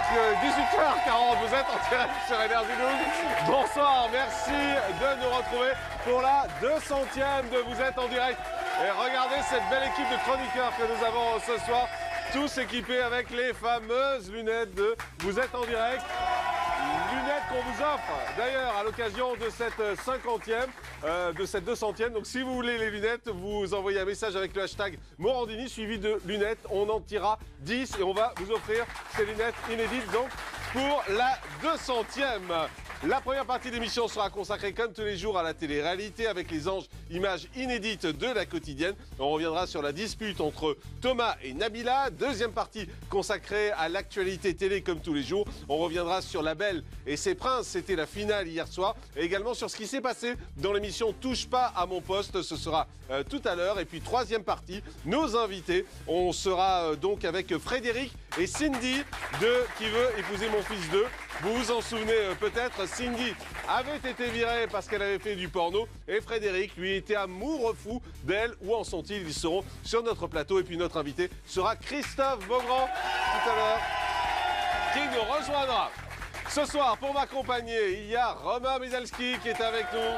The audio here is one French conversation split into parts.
18h40, vous êtes en direct sur Énergie 12. Bonsoir, merci de nous retrouver pour la 200e de Vous êtes en direct. Et regardez cette belle équipe de chroniqueurs que nous avons ce soir, tous équipés avec les fameuses lunettes de Vous êtes en direct. Lunettes qu'on vous offre d'ailleurs à l'occasion de cette 50e, de cette 200e. Donc si vous voulez les lunettes, vous envoyez un message avec le hashtag Morandini suivi de lunettes. On en tirera 10 et on va vous offrir ces lunettes inédites donc pour la 200e. La première partie de l'émission sera consacrée comme tous les jours à la télé-réalité avec les anges, images inédites de la quotidienne. On reviendra sur la dispute entre Thomas et Nabila. Deuxième partie consacrée à l'actualité télé comme tous les jours. On reviendra sur La Belle et ses princes, c'était la finale hier soir. Et également sur ce qui s'est passé dans l'émission Touche pas à mon poste, ce sera tout à l'heure. Et puis troisième partie, nos invités. On sera donc avec Frédéric et Cindy de Qui veut épouser mon fils 2. Vous vous en souvenez peut-être, Cindy avait été virée parce qu'elle avait fait du porno et Frédéric, lui, était amoureux fou d'elle. Où en sont-ils? Ils seront sur notre plateau et puis notre invité sera Christophe Beaugrand tout à l'heure qui nous rejoindra. Ce soir, pour m'accompagner, il y a Romain Mizalski qui est avec nous,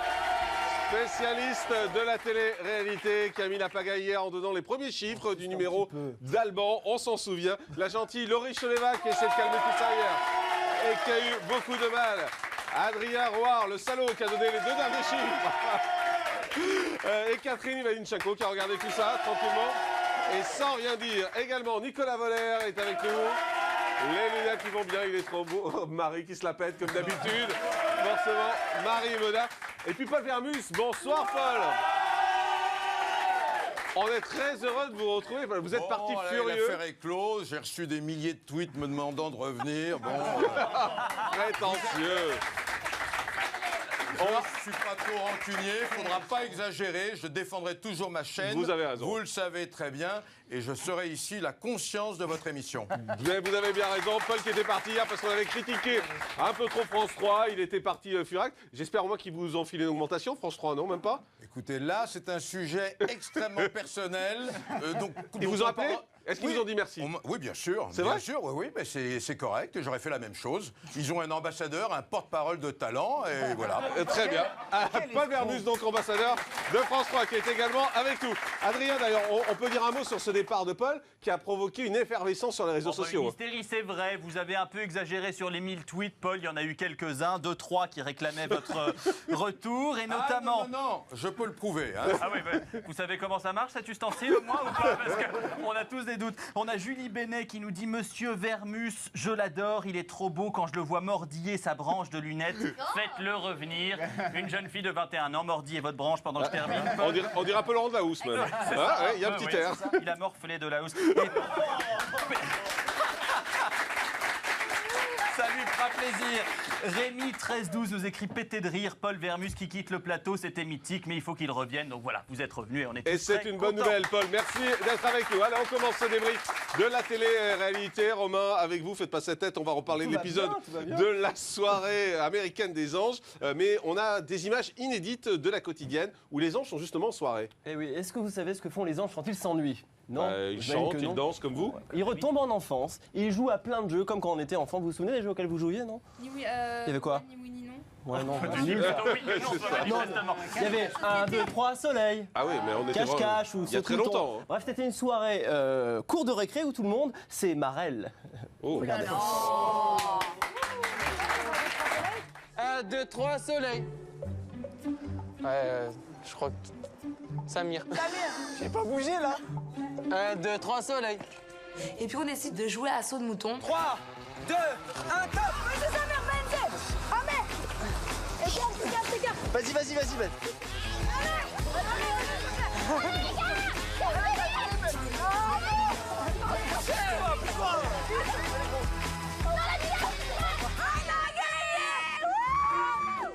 spécialiste de la télé-réalité, qui a mis la pagaille hier en donnant les premiers chiffres du numéro d'Alban. On s'en souvient. La gentille Laurie Choleva qui essaie de calmer tout ça hier et qui a eu beaucoup de mal. Adrien Roard, le salaud qui a donné les deux derniers chiffres. Et Catherine Ivaninchenko qui a regardé tout ça tranquillement et sans rien dire. Également, Nicolas Voller est avec nous. Les lunettes qui vont bien, il est trop beau. Marie qui se la pète comme d'habitude. Forcément, Marie Moda. Et puis Paul Vermus. Bonsoir Paul. On est très heureux de vous retrouver. Vous êtes parti furieux. L'affaire est close. J'ai reçu des milliers de tweets me demandant de revenir. Bon, prétentieux. Je ne suis pas trop rancunier. Il ne faudra pas exagérer. Je défendrai toujours ma chaîne. Vous avez raison. Vous le savez très bien. Et je serai ici la conscience de votre émission. Vous avez bien raison. Paul qui était parti hier parce qu'on avait critiqué un peu trop France 3. Il était parti furax. J'espère au moins qu'ils vous ont filé une augmentation. France 3, non, même pas. Écoutez, là, c'est un sujet extrêmement personnel. Ils vous ont appelé? Est-ce qu'ils vous ont dit merci? Oui, bien sûr. C'est vrai? Bien sûr, oui, mais c'est correct. J'aurais fait la même chose. Ils ont un ambassadeur, un porte-parole de talent, et voilà. Très bien. Paul Vermus, donc ambassadeur de France 3, qui est également avec nous. Adrien, d'ailleurs, on peut dire un mot sur ce départ de Paul, qui a provoqué une effervescence sur les réseaux sociaux. Une hystérie, c'est vrai. Vous avez un peu exagéré sur les 1000 tweets, Paul. Il y en a eu quelques-uns, 2-3 qui réclamaient votre retour, et notamment... Ah non, je peux le prouver. Hein. Ah oui, vous savez comment ça marche, cet ustensile, au moins, ou pas? Parce qu'on a tous des doutes. On a Julie Bénet qui nous dit « Monsieur Vermus, je l'adore, il est trop beau quand je le vois mordiller sa branche de lunettes. Faites-le revenir. » Une jeune fille de 21 ans mordillez votre branche pendant que je termine. On dirait un peu Laurent de la Housse, même. Il y a un petit air. Il a morflé de la housse. Ça lui fera plaisir. Rémi 1312 nous écrit pété de rire. Paul Vermus qui quitte le plateau, c'était mythique, mais il faut qu'il revienne. Donc voilà, vous êtes revenu et on est tous Et c'est une bonne nouvelle, Paul. Merci d'être avec nous. Allez, on commence ce débrief de la télé-réalité. Romain, avec vous, faites pas cette tête. On va reparler de l'épisode de la soirée américaine des anges. Mais on a des images inédites de la quotidienne où les anges sont justement en soirée. Eh oui, est-ce que vous savez ce que font les anges quand ils s'ennuient? Non. Ils chantent, ils dansent comme vous. Ils retombent en enfance, ils jouent à plein de jeux comme quand on était enfant. Vous vous souvenez des jeux auxquels vous jouiez, non? Il y avait quoi? Ni oui ni non. Ouais, non. Il Il y avait 1, 2, 3 soleil. Ah oui, mais on était Cache-cache ou il y a très longtemps. Hein. Bref, c'était une soirée cours de récré où tout le monde, c'est Marel. Oh. Regardez. 1, 2, 3, soleil. Je crois que... Samir. J'ai pas bougé là. 1, 2, 3, soleil. Et puis on décide de jouer à saut de mouton. 3, 2, 1, top. C'est Samir Benzel. Ah merde. Écarte. Vas-y.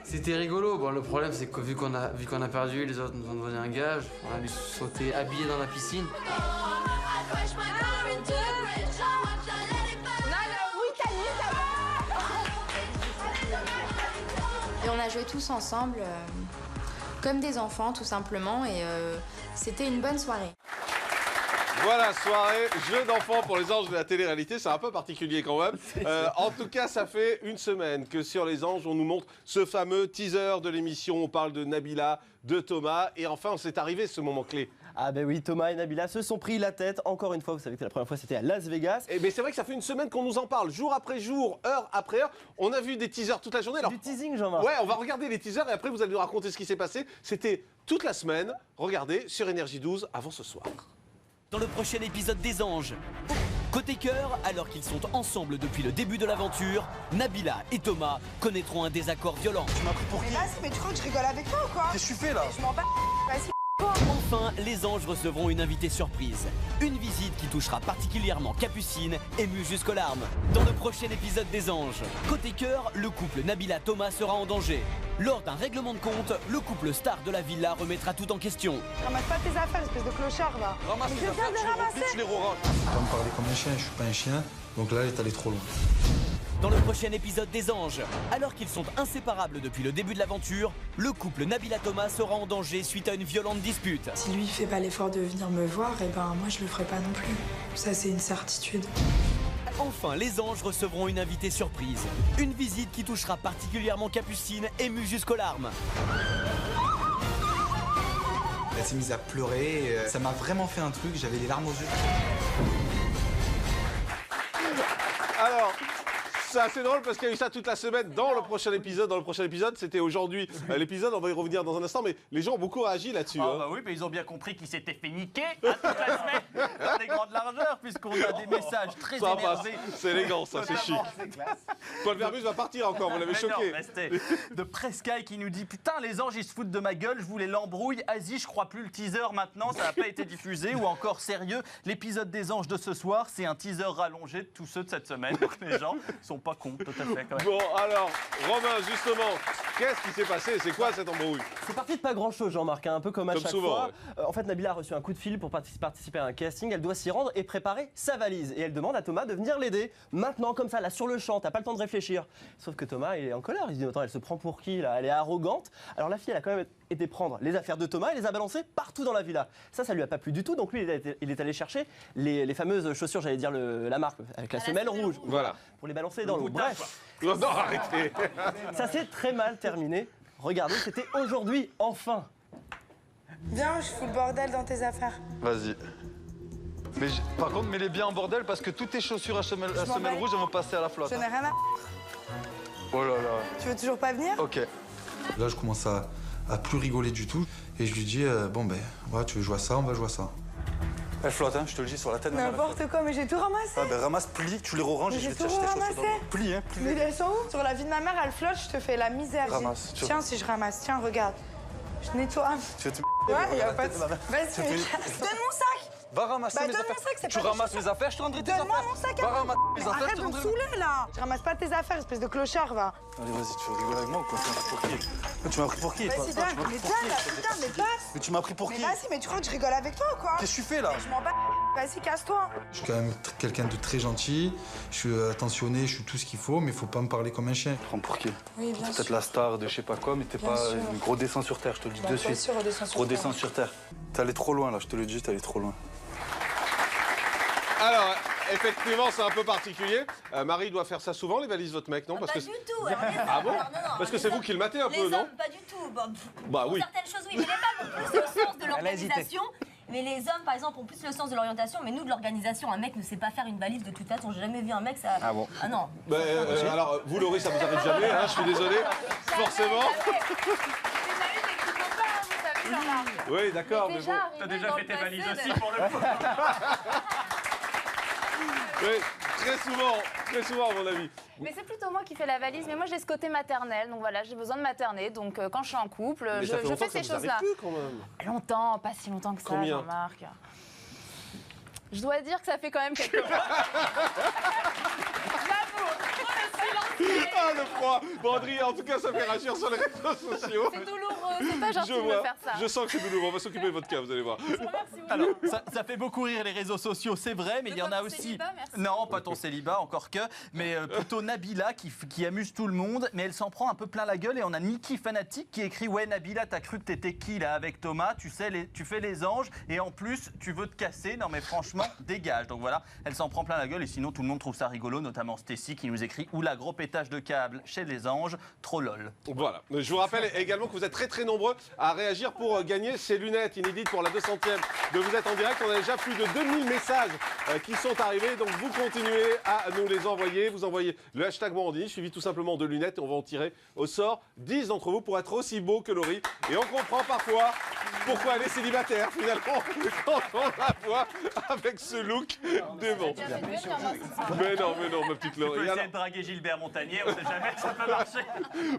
C'était rigolo. Bon, le problème, c'est que vu qu'on a perdu, les autres nous ont donné un gage. On a dû sauter habillés dans la piscine. Et on a joué tous ensemble, comme des enfants, tout simplement. Et c'était une bonne soirée. Voilà, soirée, jeu d'enfant pour les anges de la télé-réalité, c'est un peu particulier quand même. En tout cas, ça fait une semaine que sur les anges, on nous montre ce fameux teaser de l'émission. On parle de Nabila, de Thomas, et enfin, c'est arrivé ce moment clé. Ah ben oui, Thomas et Nabila se sont pris la tête. Encore une fois, vous savez que la première fois c'était à Las Vegas. Mais c'est vrai que ça fait une semaine qu'on nous en parle, jour après jour, heure après heure. On a vu des teasers toute la journée. C'est du teasing, Jean-Marc. Ouais, on va regarder les teasers et après vous allez nous raconter ce qui s'est passé. C'était toute la semaine. Regardez sur Énergie 12 avant ce soir. Dans le prochain épisode des Anges. Côté cœur, alors qu'ils sont ensemble depuis le début de l'aventure, Nabila et Thomas connaîtront un désaccord violent. Tu m'as pris pour qui? Mais vas-y, mais tu crois que je rigole avec toi ou quoi? Qu'est-ce que tu fais là? Je m'en bats. Vas-y. Enfin, les Anges recevront une invitée surprise. Une visite qui touchera particulièrement Capucine, émue jusqu'aux larmes. Dans le prochain épisode des Anges. Côté cœur, le couple Nabila-Thomas sera en danger. Lors d'un règlement de compte, le couple star de la villa remettra tout en question. Ramasse pas tes affaires, espèce de clochard, va. Ramasse Mais tes je viens affaires, de les tu les ramasser. replies, tu les reranges. Pas me parler comme un chien, je suis pas un chien. Donc là, elle est allée trop loin. Dans le prochain épisode des Anges, alors qu'ils sont inséparables depuis le début de l'aventure, le couple Nabila-Thomas sera en danger suite à une violente dispute. Si lui fait pas l'effort de venir me voir, et ben moi je le ferai pas non plus. Ça c'est une certitude. Enfin, les Anges recevront une invitée surprise. Une visite qui touchera particulièrement Capucine, émue jusqu'aux larmes. Elle s'est mise à pleurer, et ça m'a vraiment fait un truc, j'avais les larmes aux yeux. Alors, c'est assez drôle parce qu'il y a eu ça toute la semaine dans le prochain épisode. Dans le prochain épisode, c'était aujourd'hui l'épisode, on va y revenir dans un instant, mais les gens ont beaucoup réagi là-dessus. Ah bah oui, mais ils ont bien compris qu'ils s'étaient fait niquer toute la semaine dans les grandes largeurs, puisqu'on a des messages très Ça passe, énervés. c'est élégant, ça, c'est chic. Notamment, Paul Vermus va partir encore, vous l'avez Mais choqué. non, c'était de Prescaille qui nous dit putain les anges ils se foutent de ma gueule, je voulais l'embrouille, Asie je crois plus le teaser maintenant, ça n'a pas été diffusé ou encore sérieux, l'épisode des anges de ce soir c'est un teaser rallongé de tous ceux de cette semaine, donc les gens sont pas cons tout à fait quand même. Bon, alors, Romain, justement, qu'est-ce qui s'est passé? C'est quoi cette embrouille? C'est parti de pas grand chose, Jean-Marc, hein, un peu comme à Comme chaque souvent, fois. ouais. En fait, Nabila a reçu un coup de fil pour participer à un casting. Elle doit s'y rendre et préparer sa valise. Et elle demande à Thomas de venir l'aider. Maintenant, comme ça, là, sur le champ, t'as pas le temps de réfléchir. Sauf que Thomas, il est en colère. Il se dit, attends, elle se prend pour qui, là? Elle est arrogante. Alors la fille, elle a quand même été prendre les affaires de Thomas et les a balancées partout dans la villa. Ça lui a pas plu du tout. Donc lui, il est allé chercher les fameuses chaussures, j'allais dire la marque, avec la semelle rouge. Voilà. Pour les balancer dans l'eau. Bref. Non, non, arrêtez. Ça s'est très mal terminé. Regardez, c'était aujourd'hui, enfin. Viens, je fous le bordel dans tes affaires. Vas-y. Mais par contre, mets-les bien en bordel parce que toutes tes chaussures à semelle bats. rouge elles vont passer à la flotte. Je n'ai rien à... Oh là là. Tu veux toujours pas venir? Ok. Là, je commence à plus rigoler du tout. Et je lui dis, bon ben, voilà, tu veux jouer à ça, on va jouer à ça. Elle flotte, hein, je te le dis, sur la tête. N'importe quoi, mais j'ai tout ramassé. Ah ben ramasse, plie, tu les reranges Mais et je j'ai vais te tout chercher tes chaussures dans ramassé. le plie, hein, plie. Mais elles sont où? Sur la vie de ma mère, elle flotte, je te fais la misère. Ramasse, tu Tiens, si je ramasse, tiens, regarde. Je nettoie. Tu vas te Ouais, y a pas de... ma mère. Vas-y, mais donne mon sac. Va ramasser Bah mes donne affaires. mon sac, c'est Tu pas des ramasses mes affaires, je te rendrai tes affaires. Donne-moi mon sac Va à ramasser mes Mais affaires, je arrête te de me rendrai. saouler, là. Je ramasse pas tes affaires, espèce de clochard, va. Allez, vas-y, tu veux rigoler avec moi ou quoi? Tu m'as pris pour qui? Tu m'as pris pour qui, toi? Vas-y, donne. Mais donne, là, putain, mais passe. Mais tu m'as pris pour Mais qui? vas-y, mais tu crois que je rigole avec toi ou quoi? Qu'est-ce que tu fais là? Je m'en bats. Vas-y, casse-toi. Je suis quand même quelqu'un de très gentil. Je suis attentionné, je suis tout ce qu'il faut, mais il faut pas me parler comme un chien. Prends pour qui? Oui, bien Peut-être sûr. la star de je sais pas quoi, mais t'es Bien pas sûr. redescends sur terre, je te le dis Bah, de toi suite. aussi, redescends sur Redescends sur terre. T'es allé trop loin là, je te le dis, t'es allé trop loin. Alors, effectivement, c'est un peu particulier. Marie doit faire ça souvent, les valises, votre mec, non? Parce Pas que du tout. Alors, les hommes, Ah bon? alors, non, non, Parce que les c'est vous hommes- qui le matez un les peu, non? hommes, pas du tout. Bon, Bah pour oui. certaines choses, oui, mais les femmes ont plus le sens de l'organisation. Mais les hommes, par exemple, ont plus le sens de l'orientation. Mais nous, de l'organisation, un mec ne sait pas faire une valise de toute façon. J'ai jamais vu un mec, ça. Ah bon? Ah non. Alors, vous, Laurie, ça vous arrive jamais, hein, je suis désolé. Forcément. Oui, d'accord, mais bon. T'as déjà fait tes valises aussi pour le coup. Oui, très souvent, à mon avis. Mais c'est plutôt moi qui fais la valise, mais moi j'ai ce côté maternel, donc voilà, j'ai besoin de materner, donc quand je suis en couple, Mais ça fait je longtemps fais que ça ces vous arrive choses-là. plus, quand même. Longtemps, pas si longtemps que ça, Combien? Jean-Marc. Je dois dire que ça fait quand même quelques mois. J'avoue, le silence. Ah, le froid. Bon, Adrien, en tout cas, ça fait réagir sur les réseaux sociaux. C'est douloureux, c'est pas gentil Je de me vois. faire ça. Je sens que c'est douloureux. On va s'occuper de votre cas, vous allez voir. Alors, ça fait beaucoup rire les réseaux sociaux, c'est vrai, mais il y en a aussi. Célibat, merci. Non, pas ton célibat, encore que, mais plutôt Nabila qui amuse tout le monde, mais elle s'en prend un peu plein la gueule. Et on a Niki Fanatique qui écrit: ouais, Nabila, t'as cru que t'étais qui là avec Thomas? Tu sais, tu fais les anges et en plus tu veux te casser. Non, mais franchement, dégage. Donc voilà, elle s'en prend plein la gueule et sinon tout le monde trouve ça rigolo, notamment Stécie qui nous écrit: oula, gros pétage de câble chez les anges, trop lol. Voilà. Je vous rappelle également que vous êtes très nombreux à réagir pour gagner ces lunettes inédites pour la 200e de Vous êtes en direct. On a déjà plus de 2000 messages qui sont arrivés. Donc vous continuez à nous les envoyer. Vous envoyez le hashtag Morandini, suivi tout simplement de lunettes. Et on va en tirer au sort 10 d'entre vous pour être aussi beau que Laurie. Et on comprend parfois pourquoi elle est célibataire finalement quand on la voit avec ce look dément. Mais non, ma petite Laurie. Tu peux essayer de draguer Gilbert Montagnier, on sait jamais que ça peut marcher.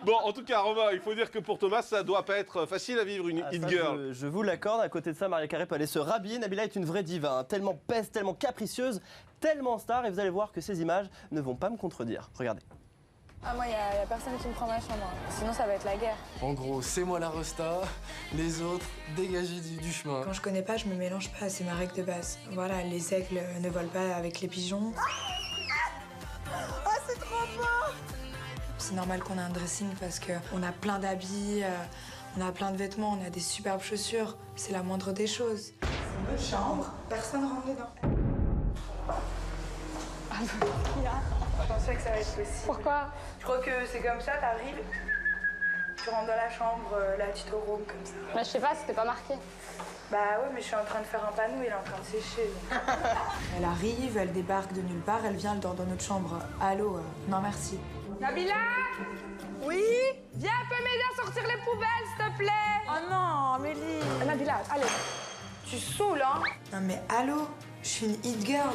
Bon, en tout cas, Romain, il faut dire que pour Thomas, ça doit pas être facile à vivre une hit girl. Je vous l'accorde. À côté de ça, Maria Carré peut aller se rhabiller. Nabila est une vraie diva, hein, tellement peste, tellement capricieuse, tellement star. Et vous allez voir que ces images ne vont pas me contredire. Regardez. Ah, moi, y a personne qui me prend ma chambre. Sinon, ça va être la guerre. En gros, c'est moi la resta, les autres, dégagez du chemin. Quand je connais pas, je me mélange pas. C'est ma règle de base. Voilà, les aigles ne volent pas avec les pigeons. Oh, c'est trop beau. C'est normal qu'on ait un dressing parce qu'on a plein d'habits, on a plein de vêtements, on a des superbes chaussures. C'est la moindre des choses. C'est notre chambre, personne rentre dedans. Je pensais que ça allait être possible. Pourquoi? Je crois que c'est comme ça, t'arrives, tu rentres dans la chambre, là tu te room comme ça. Bah, je sais pas, c'était pas marqué. Bah ouais, mais je suis en train de faire un panneau, il est en train de sécher. Elle arrive, elle débarque de nulle part, elle vient, elle dort dans notre chambre. Allô, non merci. Nabila? Oui? Viens un peu m'aider à sortir les poubelles, s'il te plaît. Oh non, Amélie. Nabila, allez. Tu saoules, hein? Non mais allô, je suis une hit girl.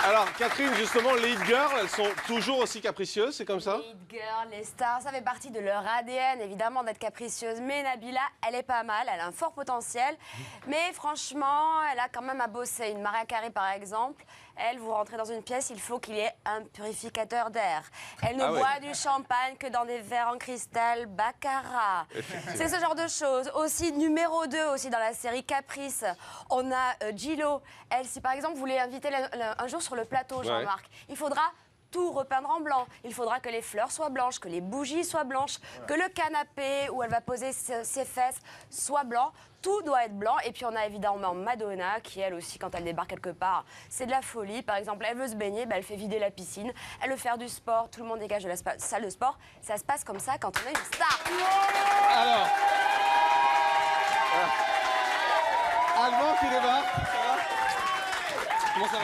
Alors, Catherine, justement, les hit girls, elles sont toujours aussi capricieuses, c'est comme ça? Les hit girls, les stars, ça fait partie de leur ADN, évidemment, d'être capricieuse. Mais Nabila, elle est pas mal, elle a un fort potentiel. Mais franchement, elle a quand même à bosser. Une Maria Carré, par exemple, elle, vous rentrez dans une pièce, il faut qu'il y ait un purificateur d'air. Elle ne boit du champagne que dans des verres en cristal Baccarat. C'est ce genre de choses. Aussi, numéro 2, aussi dans la série Caprice, on a Gillo. Elle, si par exemple, vous voulez inviter un jour sur le plateau, Jean-Marc, il faudra tout repeindre en blanc. Il faudra que les fleurs soient blanches, que les bougies soient blanches, que le canapé où elle va poser ses fesses soit blanc. Tout doit être blanc. Et puis on a évidemment Madonna qui, elle aussi, quand elle débarque quelque part, c'est de la folie. Par exemple, elle veut se baigner, elle fait vider la piscine. Elle veut faire du sport, tout le monde dégage de la salle de sport. Ça se passe comme ça quand on est une star. Alors, Alban qui débarque.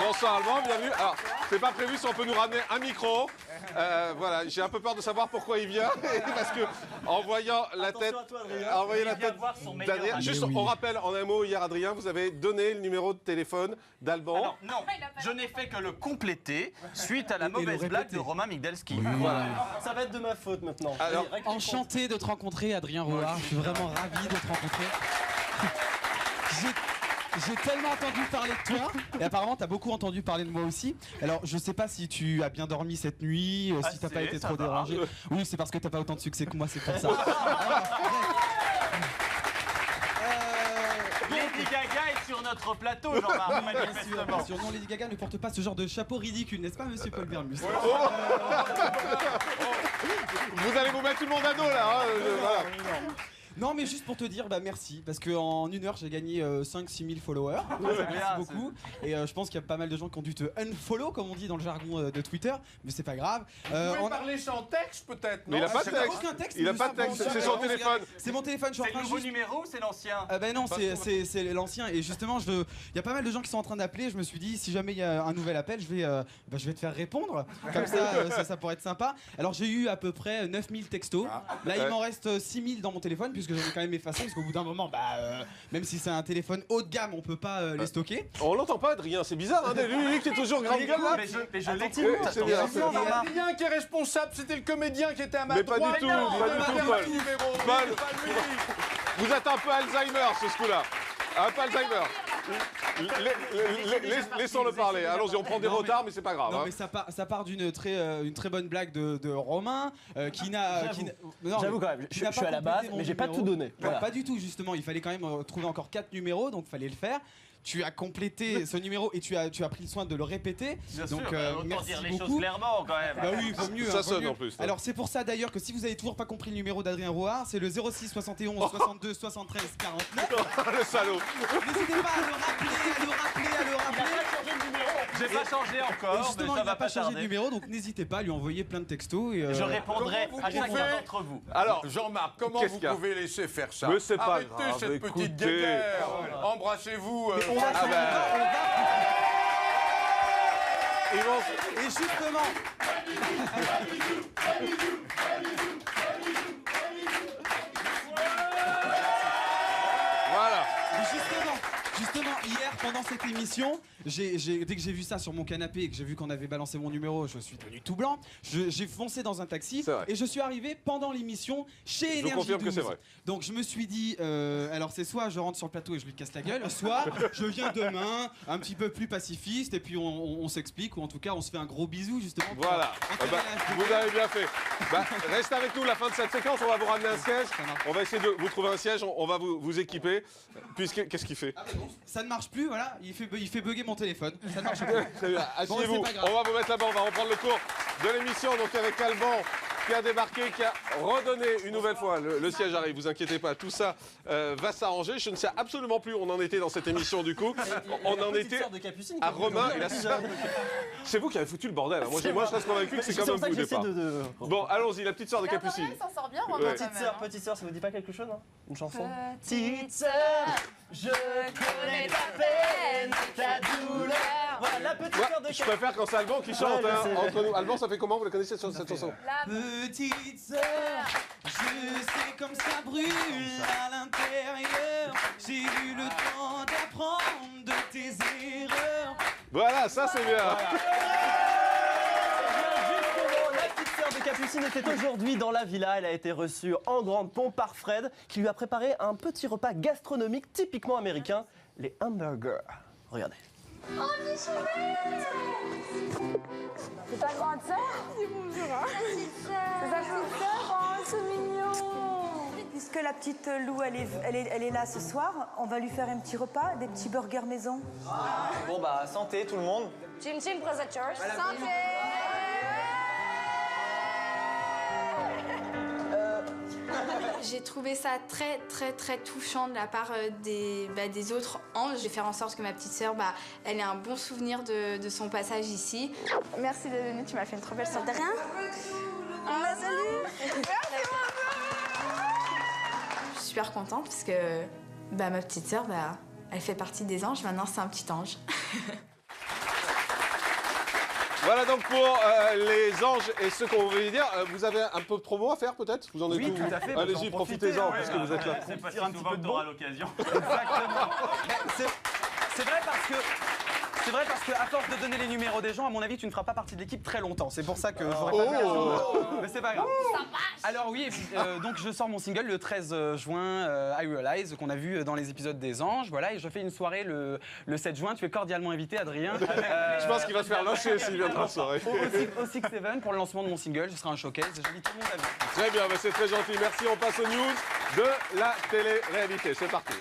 Bonsoir Alban, bienvenue. Alors, c'est pas prévu si on peut nous ramener un micro. Voilà, j'ai un peu peur de savoir pourquoi il vient. Parce que en voyant la tête, d'Adrien. Juste, on rappelle en un mot, hier Adrien, vous avez donné le numéro de téléphone d'Alban. Alors, non, je n'ai fait que le compléter suite à la mauvaise blague de Romain Migdalski. Voilà. Ça va être de ma faute maintenant. Alors, enchanté de te rencontrer, Adrien Roard. Je suis vraiment ravi de te rencontrer. J'ai tellement entendu parler de toi, et apparemment t'as beaucoup entendu parler de moi aussi. Alors je sais pas si tu as bien dormi cette nuit, si t'as pas été trop dérangé. Oui, c'est parce que t'as pas autant de succès que moi, c'est pour ça. Lady Gaga est sur notre plateau, Jean-Marc, manifestement. Bien sûr, non, Lady Gaga ne porte pas ce genre de chapeau ridicule, n'est-ce pas, monsieur Paul Vermus? Vous allez vous mettre tout le monde à dos là. Voilà. Non, mais juste pour te dire, bah merci, parce qu'en 1 heure, j'ai gagné 5-6 000 followers. Merci beaucoup. Et je pense qu'il y a pas mal de gens qui ont dû te unfollow, comme on dit dans le jargon de Twitter, mais c'est pas grave. Vous pouvez parler sans texte, peut-être, non? Mais il a pas de texte. Aucun texte. Il a pas de texte, c'est son téléphone. C'est mon téléphone, je suis en C'est train le de nouveau numéro ou c'est l'ancien? Ben non, c'est l'ancien. Et justement, il y a pas mal de gens qui sont en train d'appeler. Je me suis dit, si jamais il y a un nouvel appel, je vais te faire répondre. Comme ça pourrait être sympa. Alors j'ai eu à peu près 9000 textos. Là, il m'en reste 6000 dans mon téléphone, puisque j'en ai quand même effacé. Parce qu'au bout d'un moment, même si c'est un téléphone haut de gamme, on peut pas les stocker. On l'entend pas, Adrien, c'est bizarre, hein, lui qui est toujours grande gueule là. Mais je l'écoute. C'est bien. C'est Adrien qui est responsable, c'était le comédien qui était à ma droite. Mais pas du tout, Paul. Paul, vous êtes un peu Alzheimer sur ce coup-là. Un peu Alzheimer. Laissons-le parler. Allons-y, on prend des retards, mais c'est pas grave. Non, hein. mais ça part d'une très bonne blague de Romain qui n'a. J'avoue quand même, je suis à la base, mais j'ai pas tout donné. Voilà. Pas du tout, justement. Il fallait quand même trouver encore 4 numéros, donc il fallait le faire. Tu as complété ce numéro et tu as pris le soin de le répéter. Bien donc, sûr, autant merci dire les beaucoup. choses clairement quand même. Bah oui, vaut mieux. Ça hein, sonne vaut mieux. en plus. Alors c'est pour ça d'ailleurs que si vous avez toujours pas compris le numéro d'Adrien Rouard, c'est le 06 71 62 73 49. Le salaud. N'hésitez pas à le rappeler. J'ai pas changé encore, Et justement, mais ça il n'a va pas changé tarder. de numéro, donc n'hésitez pas à lui envoyer plein de textos. Et, Je répondrai à chacun d'entre vous. Alors, Jean-Marc, comment Qu'est-ce vous qu'il y a pouvez laisser faire ça? Mais c'est pas Arrêtez grave, cette écoutez. petite guéguerre. Embrassez-vous. Et justement. Voilà. Justement, hier, pendant cette émission, dès que j'ai vu ça sur mon canapé et que j'ai vu qu'on avait balancé mon numéro, je suis devenu tout blanc. J'ai foncé dans un taxi et je suis arrivé pendant l'émission chez Énergie 12. confirme que c'est vrai. Donc je me suis dit, alors c'est soit je rentre sur le plateau et je lui casse la gueule, soit je viens demain, un petit peu plus pacifiste, et puis on s'explique, ou en tout cas on se fait un gros bisou justement. Voilà. Vous avez bien fait. Restez avec nous, la fin de cette séquence, on va vous ramener un siège. On va essayer de vous trouver un siège, on va vous équiper. Qu'est-ce qu'il fait? Ça ne marche plus, voilà, il fait bugger mon téléphone. Ça ne marche plus. Très bien, asseyez-vous. Bon, c'est pas grave. On va vous mettre là-bas, on va reprendre le cours de l'émission. Donc avec Alban qui a débarqué, qui a redonné une nouvelle fois. Le siège arrive, vous inquiétez pas, tout ça va s'arranger. Je ne sais absolument plus où on en était dans cette émission du coup. On en était à Romain et la sœur. C'est vous qui avez foutu le bordel. Moi je reste convaincu que c'est comme vous au départ. Bon, allons-y, la petite sœur de Capucine. Il s'en sort bien, Romain. Petite sœur, ça vous dit pas quelque chose, hein? Une chanson? Petite sœur, je connais ta peine, ta douleur. Voilà, la petite sœur de Je préfère quand c'est Alban qui chante Ouais, hein, je sais. entre nous. Alban, ça fait comment? Vous la connaissez cette chanson? La petite sœur, je sais comme ça brûle à l'intérieur. J'ai eu le temps d'apprendre de tes erreurs. Voilà, ça c'est bien. La petite sœur de Capucine était aujourd'hui dans la villa. Elle a été reçue en grande pompe par Fred, qui lui a préparé un petit repas gastronomique typiquement américain, les hamburgers. Regardez. Oh, c'est ta grande sœur? C'est bonjour. C'est ta petite sœur? Oh, c'est mignon. Puisque la petite Lou, elle est là ce soir, on va lui faire un petit repas, des petits burgers maison. Bon bah, santé tout le monde. Chin chin, présentateur. Santé. J'ai trouvé ça très touchant de la part des autres anges. Je vais faire en sorte que ma petite sœur, elle ait un bon souvenir de son passage ici. Merci d'être venue, tu m'as fait une trop belle soirée. De rien. Salut. Je suis super contente parce que ma petite sœur, elle fait partie des anges. Maintenant, c'est un petit ange. Voilà donc pour les anges et ce qu'on veut dire. Vous avez un peu de promo à faire peut-être? Vous en êtes Oui, où? tout à fait. Allez-y, profitez-en puisque vous êtes là. C'est pas si souvent que t'auras l'occasion. Exactement. C'est vrai parce que à force de donner les numéros des gens, à mon avis, tu ne feras pas partie de l'équipe très longtemps. C'est pour ça que j'aurais pas fait mais c'est pas grave. Alors oui, donc je sors mon single le 13 juin, I Realize, qu'on a vu dans les épisodes des Anges. Voilà, et je fais une soirée le 7 juin. Tu es cordialement invité, Adrien. Je pense qu'il va se faire lâcher s'il vient dans la soirée. Au 6-7 pour le lancement de mon single. Ce sera un showcase. J'invite tout le monde à venir. Très bien, c'est très gentil. Merci. On passe aux news de la télé-réalité. C'est parti.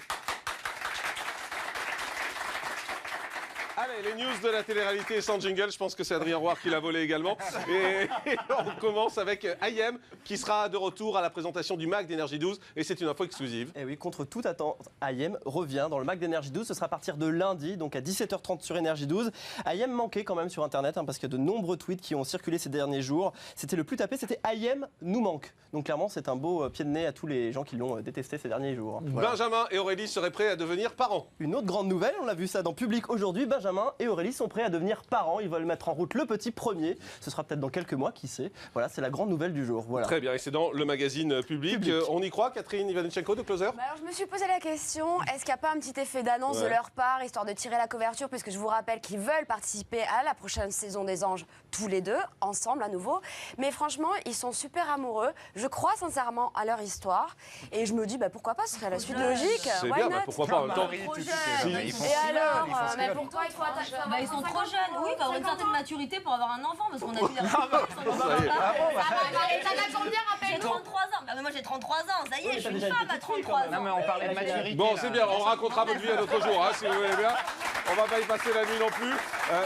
Allez, les news de la télé-réalité sans jingle, je pense que c'est Adrien Rouard qui l'a volé également. Et on commence avec IM qui sera de retour à la présentation du Mac d'Énergie 12 et c'est une info exclusive. Et oui, contre toute attente, IM revient dans le Mac d'Énergie 12. Ce sera à partir de lundi, donc à 17h30 sur Énergie 12. IM manquait quand même sur Internet parce qu'il y a de nombreux tweets qui ont circulé ces derniers jours. C'était le plus tapé, c'était IM nous manque. Donc clairement, c'est un beau pied de nez à tous les gens qui l'ont détesté ces derniers jours. Voilà. Benjamin et Aurélie seraient prêts à devenir parents. Une autre grande nouvelle, on l'a vu ça dans Public aujourd'hui. Benjamin Romain et Aurélie sont prêts à devenir parents. Ils veulent mettre en route le petit premier. Ce sera peut-être dans quelques mois, qui sait. Voilà, c'est la grande nouvelle du jour. Voilà. Très bien, et c'est dans le magazine Public. On y croit, Catherine Ivanichenko de Closer? Alors je me suis posé la question, est-ce qu'il n'y a pas un petit effet d'annonce de leur part, histoire de tirer la couverture, puisque je vous rappelle qu'ils veulent participer à la prochaine saison des Anges, tous les deux, ensemble à nouveau. Mais franchement, ils sont super amoureux. Je crois sincèrement à leur histoire. Et je me dis, pourquoi pas, ce serait la suite logique. C'est bien, pourquoi pas en même temps. Et alors, mais pourquoi il faut attaquer Ils sont trop jeunes, oui, il faut avoir une certaine maturité pour avoir un enfant, parce qu'on a vu la Ça va combien, J'ai 33 ans. Mais moi j'ai 33 ans, ça y est, je suis une femme à 33 ans. Non mais on parlait de maturité. Bon, c'est bien, on racontera votre vie un autre jour, si vous voulez bien. On va pas y passer la nuit non plus.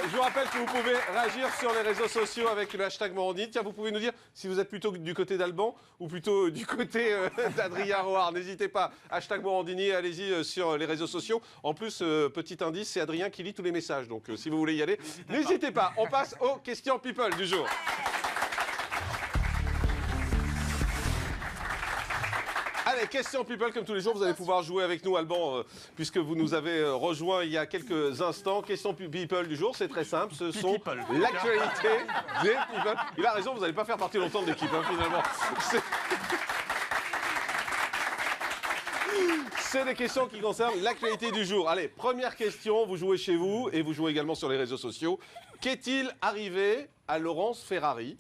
Je vous rappelle que vous pouvez réagir sur les réseaux sociaux avec le hashtag Morandini. Tiens, vous pouvez nous dire si vous êtes plutôt du côté d'Alban ou plutôt du côté d'Adrien Roard. N'hésitez pas, hashtag Morandini, allez-y sur les réseaux sociaux. En plus, petit indice, c'est Adrien qui lit tous les messages. Donc si vous voulez y aller, n'hésitez pas. On passe aux questions people du jour. Allez, question people, comme tous les jours, vous allez pouvoir jouer avec nous, Alban, puisque vous nous avez rejoint il y a quelques instants. Question people du jour, c'est très simple, ce sont l'actualité des people. Il a raison, vous n'allez pas faire partie longtemps de l'équipe, finalement. C'est des questions qui concernent l'actualité du jour. Allez, première question, vous jouez chez vous et vous jouez également sur les réseaux sociaux. Qu'est-il arrivé à Laurence Ferrari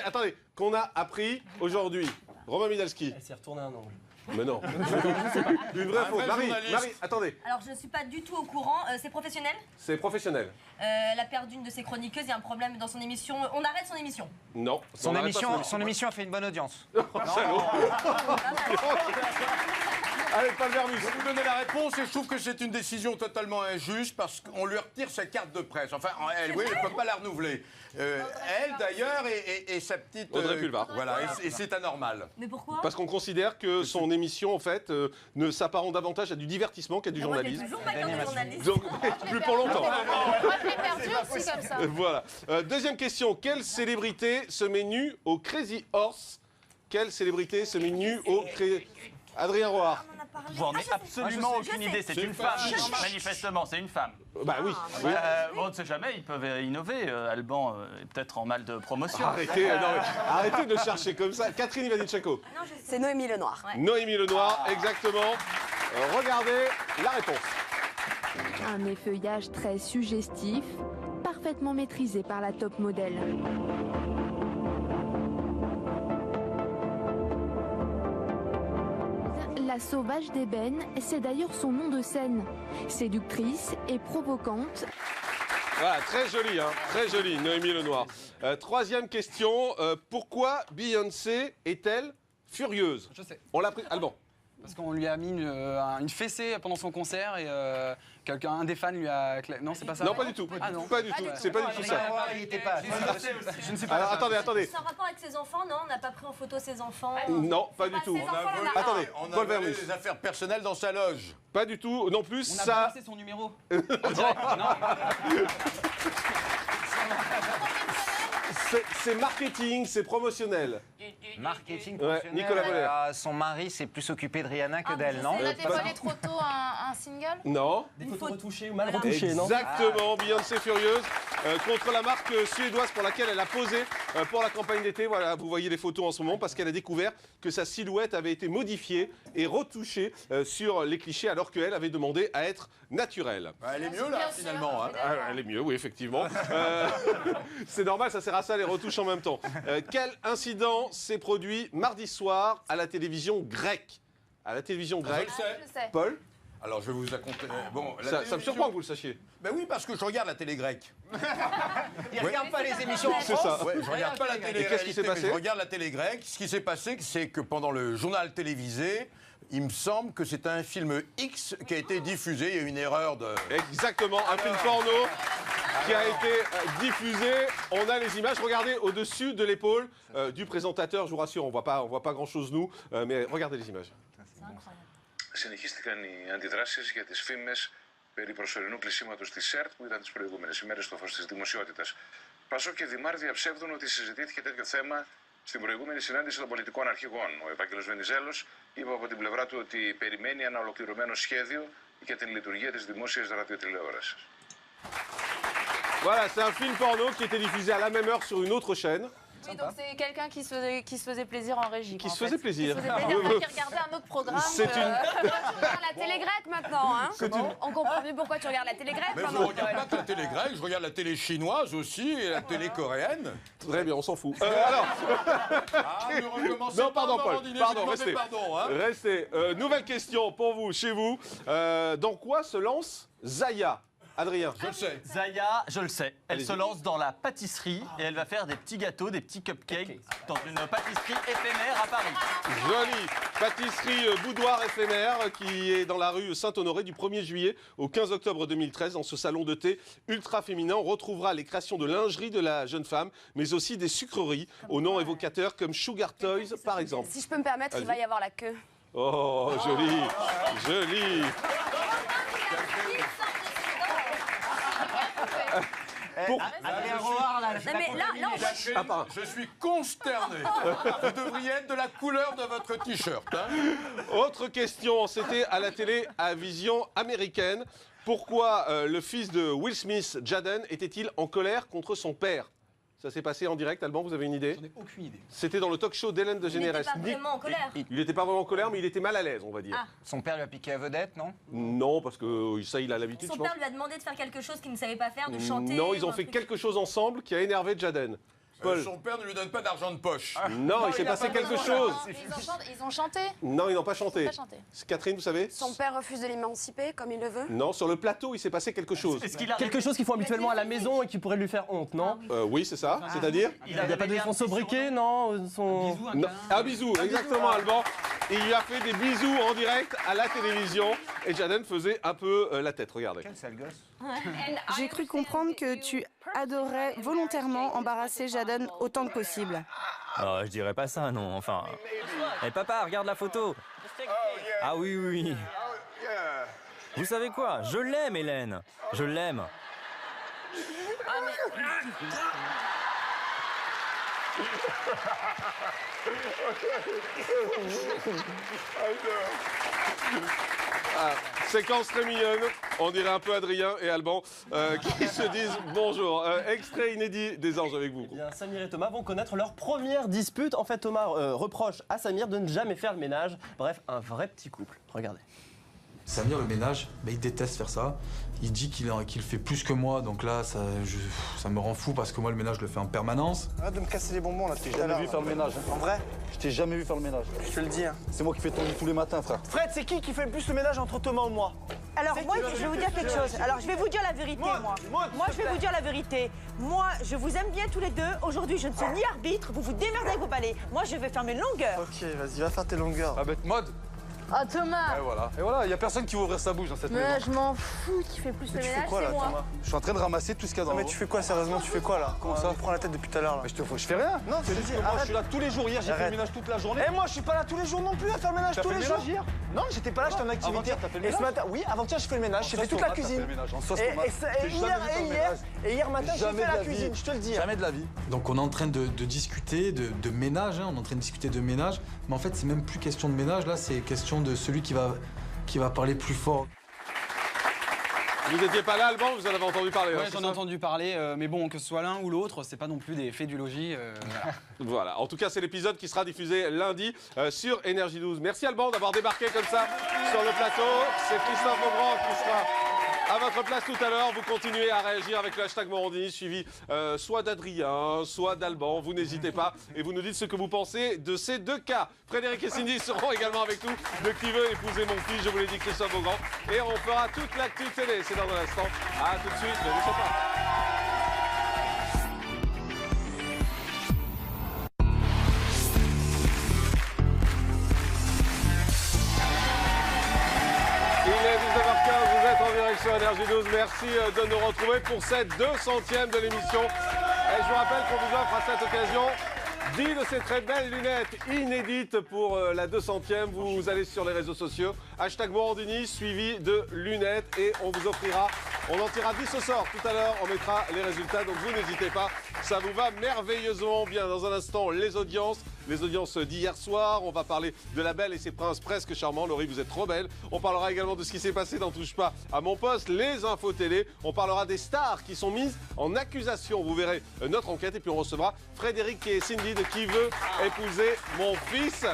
attendez, qu'on a appris aujourd'hui? Romain Midalski. Elle s'est retournée un ongle. Mais non. Une vraie faute. Marie, attendez. Alors je ne suis pas du tout au courant, c'est professionnel? C'est professionnel. Elle a perdu une de ses chroniqueuses, il y a un problème dans son émission. On arrête son émission? Non. Son émission a fait une bonne audience. Salaud. Allez, pas le vermus. Je vais vous donner la réponse et je trouve que c'est une décision totalement injuste parce qu'on lui retire sa carte de presse. Enfin, elle, oui, elle ne peut pas la renouveler. Elle, d'ailleurs, et sa petite... Audrey Pulvar. Voilà, et c'est anormal. Mais pourquoi? Parce qu'on considère que son émission, en fait, ne s'apparente davantage à du divertissement qu'à du journalisme. Toujours pas de journaliste. Donc, plus pour longtemps. Moi, je l'ai perdu aussi comme ça. Voilà. Deuxième question. Quelle célébrité se met nue au Crazy Horse? Quelle célébrité se met nue au Crazy... Adrien Roard. J'en ai absolument aucune idée. C'est une femme, manifestement, c'est une femme. Bah oui. On ne sait jamais, ils peuvent innover. Alban est peut-être en mal de promotion. Arrêtez de chercher comme ça. Catherine Ivanichenko. C'est Noémie Lenoir. Ouais. Noémie Lenoir, exactement. Regardez la réponse. Un effeuillage très suggestif, parfaitement maîtrisé par la top modèle. La sauvage d'ébène, c'est d'ailleurs son nom de scène. Séductrice et provocante. Voilà, très joli, Noémie Lenoir. Troisième question, pourquoi Beyoncé est-elle furieuse? Je sais. On l'a pris, Alban. Parce qu'on lui a mis une fessée pendant son concert et un des fans lui a... Non, c'est pas ça? Non, pas du tout. Ah non. Pas du tout. C'est pas du tout ça. Je ne sais pas. Alors, attendez. C'est un rapport avec ses enfants, non? On n'a pas pris en photo ses enfants? Non, pas du tout. Attendez, on a Paul volé Vermus. des affaires personnelles dans sa loge. Pas du tout, non plus, On a ça... balancé son numéro. C'est marketing, c'est promotionnel. Marketing professionnel. Nicolas Voller. Son mari s'est plus occupé de Rihanna que d'elle, non? Elle a dévoilé trop tôt un single? Non. Des photos retouchées ou mal retouchées, non? Exactement, Beyoncé furieuse contre la marque suédoise pour laquelle elle a posé pour la campagne d'été. Voilà, vous voyez les photos en ce moment parce qu'elle a découvert que sa silhouette avait été modifiée et retouchée sur les clichés alors qu'elle avait demandé à être naturelle. Elle est mieux là, finalement. Hein. Elle est mieux, oui, effectivement. C'est normal, ça sert à ça les retouches en même temps. Quel incident s'est produit mardi soir à la télévision grecque? À la télévision grecque. Je sais. Paul? Alors je vais vous raconter. Bon, ça me surprend que vous le sachiez. Ben oui, parce que je regarde la télé grecque. Il regarde pas les émissions en C'est France. ça. Ouais, je regarde pas la télé. Et qu'est-ce qui s'est passé? Je regarde la télé grecque. Ce qui s'est passé, c'est que pendant le journal télévisé, il me semble que c'est un film X qui a été diffusé. Il y a eu une erreur de... Exactement, un film porno qui a été diffusé. On a les images. Regardez au-dessus de l'épaule du présentateur. Je vous rassure, on voit pas grand-chose nous, mais regardez les images. Συνεχίστηκαν οι αντιδράσεις για τις φήμες περί προσωρινού κλεισίματος της ΣΕΡΤ που ήταν τις προηγούμενες ημέρες στο φως της δημοσιότητας. Πασόκ και Δημάρ διαψεύδουν ότι συζητήθηκε τέτοιο θέμα στην προηγούμενη συνάντηση των πολιτικών αρχηγών. Ο Ευάγγελος Βενιζέλος είπε από την πλευρά του ότι περιμένει ένα ολοκληρωμένο σχέδιο για την λειτουργία της δημόσιας ραδιοτηλεόρασης. Voilà, c'est un film porno qui était diffusé à la même heure sur une autre chaîne. Oui, donc c'est quelqu'un qui se faisait plaisir en régie. Qui se faisait plaisir. Qui regardait un autre programme. C'est une... Tu regardes la télé grecque maintenant, hein. On comprend mieux pourquoi tu regardes la télé grecque Mais je maintenant. ne regarde pas que la télé grecque, je regarde la télé chinoise aussi et la télé coréenne. Très bien, on s'en fout. Alors... ne recommencez non, pardon, pas, Paul. Amandine, Pardon, je restez. demande pardon, hein. Restez. Nouvelle question pour vous, chez vous. Dans quoi se lance Zaya? Adrien. Je le sais. Zaya, je le sais. Elle se lance dans la pâtisserie et elle va faire des petits gâteaux, des petits cupcakes dans une pâtisserie éphémère à Paris. Jolie pâtisserie boudoir éphémère qui est dans la rue Saint-Honoré du 1er juillet au 15 octobre 2013. Dans ce salon de thé ultra féminin, on retrouvera les créations de lingerie de la jeune femme, mais aussi des sucreries aux noms évocateurs comme Sugar Toys par exemple. Si je peux me permettre, il va y avoir la queue. Oh, joli, joli. Je suis consterné. Vous devriez être de la couleur de votre t-shirt. Hein. Autre question, c'était à la télé à vision américaine. Pourquoi le fils de Will Smith, Jaden, était-il en colère contre son père? Ça s'est passé en direct, Alban, vous avez une idée? J'en ai aucune idée. C'était dans le talk show d'Hélène DeGeneres. Il n'était pas vraiment en colère. Il n'était pas vraiment en colère, mais il était mal à l'aise, on va dire. Ah. Son père lui a piqué la vedette, non? Non, parce que ça, il a l'habitude, Son je pense. père lui a demandé de faire quelque chose qu'il ne savait pas faire, de chanter. Non, ils ont ou un fait truc. quelque chose ensemble qui a énervé Jaden. Paul. Son père ne lui donne pas d'argent de poche. Non, il s'est passé quelque chose. Ils ont chanté. Non, ils n'ont pas chanté. Ils n'ont pas chanté. Catherine, vous savez? Son père refuse de l'émanciper comme il le veut. Non, sur le plateau, il s'est passé quelque chose. Quelque chose qu'ils font habituellement à la maison et qui pourrait lui faire honte, non? Oui, c'est ça. C'est-à-dire? Il n'a pas donné son sobriquet, non? Son... Non. Un bisou, exactement, Alban. Et il lui a fait des bisous en direct à la télévision. Et Jaden faisait un peu la tête, regardez. Quel sale gosse. J'ai cru comprendre que tu adorais volontairement embarrasser Jaden autant que possible. Oh, je dirais pas ça, non. Enfin. Eh papa, regarde la photo. Ah oui, oui, oui. Vous savez quoi? Je l'aime, Hélène. Je l'aime. Ah, séquence très mignonne, on dirait un peu Adrien et Alban qui se disent bonjour. Extrait inédit des Anges avec vous. Eh bien, Samir et Thomas vont connaître leur première dispute. En fait, Thomas reproche à Samir de ne jamais faire le ménage. Bref, un vrai petit couple. Regardez. Samir, le ménage, bah, il déteste faire ça. Il dit qu'il fait plus que moi, donc là, ça me rend fou parce que moi, le ménage, je le fais en permanence. Arrête de me casser les bonbons là, je t'ai jamais vu faire le ménage. En vrai? Je t'ai jamais vu faire le ménage. Je te le dis, hein. C'est moi qui fais ton lit tous les matins, frère. Fred, c'est qui fait le plus le ménage entre Thomas ou moi? Alors moi, je vais vous dire quelque chose. Alors je vais vous dire la vérité, moi. Moi, je vais vous dire la vérité. Moi, je vous aime bien tous les deux. Aujourd'hui, je ne suis ni arbitre. Vous vous démerdez avec vos balais. Moi, je vais faire mes longueurs. Ok, vas-y, va faire tes longueurs. Ah, bête mode. Oh Thomas. Et voilà, il y a personne qui va ouvrir sa bouche dans cette maison. Mais je m'en fous qui fait plus le Tu fais ménage, quoi là, c'est moi. Thomas? Je suis en train de ramasser tout ce qu'il y a dans mais tu fais quoi, sérieusement? Tu fais quoi là? Comment ça? Tu prends la tête depuis tout à l'heure là. Mais je fais rien. Non, C'est juste que moi, je suis là tous les jours. Hier, j'ai fait le ménage toute la journée. Et moi, je suis pas là tous les jours non plus à faire le ménage T'as tous fait les le jours. ménage hier? Non, j'étais pas là, j'étais en activité. Avant-hier, t'as fait le Et ce ménage? matin, oui, avant-hier, j'ai fait le ménage. J'ai fait toute la cuisine. Et hier matin, j'ai fait la cuisine, je te le dis. Jamais de la vie. Donc on est en train de discuter de ménage, hein, on est en train de discuter de ménage, mais en fait c'est même plus question de ménage, là c'est question de celui qui va parler plus fort. Vous n'étiez pas là, Alban, vous en avez entendu parler. Ouais, hein, j'en ai entendu parler, mais bon, que ce soit l'un ou l'autre, c'est pas non plus des faits du logis. Voilà. Voilà, en tout cas, c'est l'épisode qui sera diffusé lundi sur Énergie 12. Merci Alban d'avoir débarqué comme ça sur le plateau. C'est Christophe Beaugrand qui sera à votre place tout à l'heure. Vous continuez à réagir avec le hashtag Morandini, suivi soit d'Adrien, soit d'Alban. Vous n'hésitez pas et vous nous dites ce que vous pensez de ces deux cas. Frédéric et Cindy seront également avec nous de Qui veut épouser mon fils. Je vous l'ai dit, Christophe Beaugrand. Et on fera toute l'actu télé. C'est dans un instant. À tout de suite, ne bougez pas. Il est 19h15, vous êtes en direct sur Énergie 12. Merci de nous retrouver pour cette 200e de l'émission. Et je vous rappelle qu'on vous offre à cette occasion 10 de ces très belles lunettes inédites pour la 200e. Vous allez sur les réseaux sociaux, Hashtag Morandini, suivi de lunettes. Et on vous offrira, on en tirera 10 au sort. Tout à l'heure, on mettra les résultats. Donc vous n'hésitez pas, ça vous va merveilleusement bien. Dans un instant, les audiences d'hier soir. On va parler de La Belle et ses princes presque charmants. Laurie, vous êtes trop belle. On parlera également de ce qui s'est passé dans Touche pas à mon poste, les infos télé. On parlera des stars qui sont mises en accusation. Vous verrez notre enquête et puis on recevra Frédéric et Cindy de Qui veut épouser mon fils.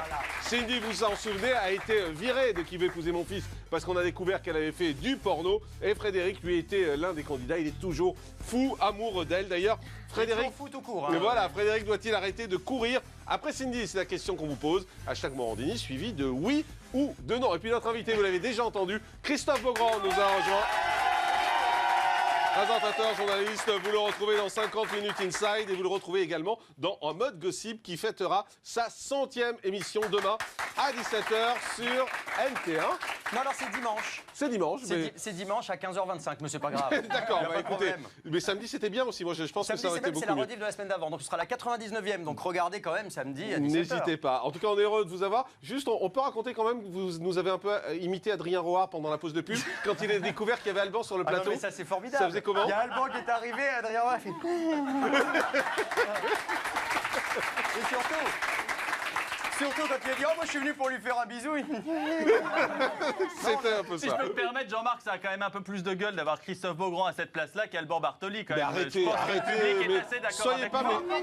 Cindy, vous en souvenez, a été virée de Qui veut épouser mon fils parce qu'on a découvert qu'elle avait fait du porno. Et Frédéric, lui, était l'un des candidats. Il est toujours fou, amoureux d'elle. D'ailleurs, Frédéric, fou tout court. mais voilà, Frédéric doit-il arrêter de courir après Cindy? C'est la question qu'on vous pose. Hashtag Morandini, suivi de oui ou de non. Et puis notre invité, vous l'avez déjà entendu, Christophe Beaugrand nous a rejoint. Présentateur, journaliste, vous le retrouvez dans 50 minutes Inside et vous le retrouvez également dans En mode gossip qui fêtera sa 100e émission demain à 17h sur NT1. Non, alors c'est dimanche. C'est dimanche. C'est dimanche à 15h25, mais c'est pas grave. D'accord, Y a bah pas de écoutez, problème. mais samedi c'était bien aussi, moi je pense Samedi, que ça aurait été c'est beaucoup la mieux. rediff de la semaine d'avant, donc ce sera la 99e, donc regardez quand même samedi à 17h. N'hésitez pas. En tout cas, on est heureux de vous avoir. Juste, on peut raconter quand même que vous nous avez un peu imité Adrien Roard pendant la pause de pub, quand il a découvert qu'il y avait Alban sur le Ah non, plateau. mais ça c'est formidable. Ça faisait comment? Il y a Alban qui est arrivé, Adrien Roard fait... Et surtout quand il a dit « Oh, moi je suis venu pour lui faire un bisou ». C'était un peu Si ça. je peux me permettre, Jean-Marc, ça a quand même un peu plus de gueule d'avoir Christophe Beaugrand à cette place-là qu'Alban Bartoli. Quand Mais même. arrêtez, Je pense que le public est mais assez d'accord soyez avec pas... moi. mais-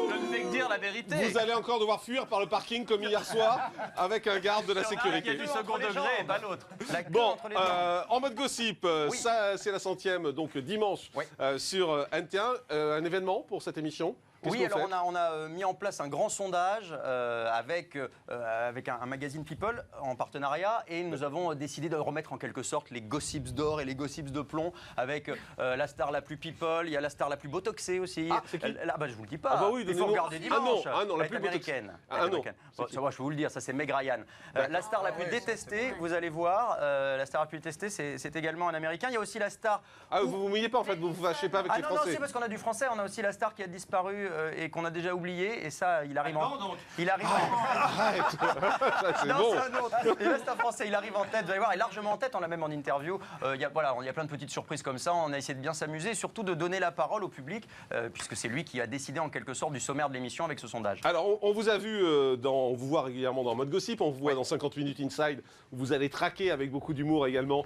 Je ne fais que dire la vérité. Vous allez encore devoir fuir par le parking comme hier soir avec un garde de la Il y a sécurité. du second degré et pas l'autre. Bon, en mode gossip, ça c'est la 100e, donc dimanche sur NT1. Un événement pour cette émission. Qu'est-ce Oui, que vous alors faites on a mis en place un grand sondage avec un magazine People en partenariat et nous avons décidé de remettre en quelque sorte les gossips d'or et les gossips de plomb avec la star la plus people, il y a la star la plus botoxée aussi. Ah, c'est qui Bah, je vous le dis pas. Ah bah oui, il faut donnez-nous- regarder Ah non, dimanche. ah non, la Elle plus est américaine. botoxée. Ah Elle est non. américaine. Bon, ça va, je peux vous le dire, ça c'est Meg Ryan. La star la plus détestée, vous allez voir, la star la plus détestée, c'est également un américain. Il y a aussi la star. Ah, vous vous mouillez pas en fait, vous vous fâchez pas avec les non, Français. c'est parce qu'on a du français, on a aussi la star qui a disparu et qu'on a déjà oublié, et ça, il arrive en... Il arrive Arrête. Ça, c'est non, bon. c'est un autre. Et là, c'est un français, il arrive en tête, vous allez voir, et largement en tête, on l'a même en interview. Il y a plein de petites surprises comme ça, on a essayé de bien s'amuser, et surtout de donner la parole au public, puisque c'est lui qui a décidé en quelque sorte du sommaire de l'émission avec ce sondage. Alors, on vous a vu, on vous voit régulièrement dans Mode Gossip, on vous voit dans 50 minutes Inside, où vous allez traquer avec beaucoup d'humour également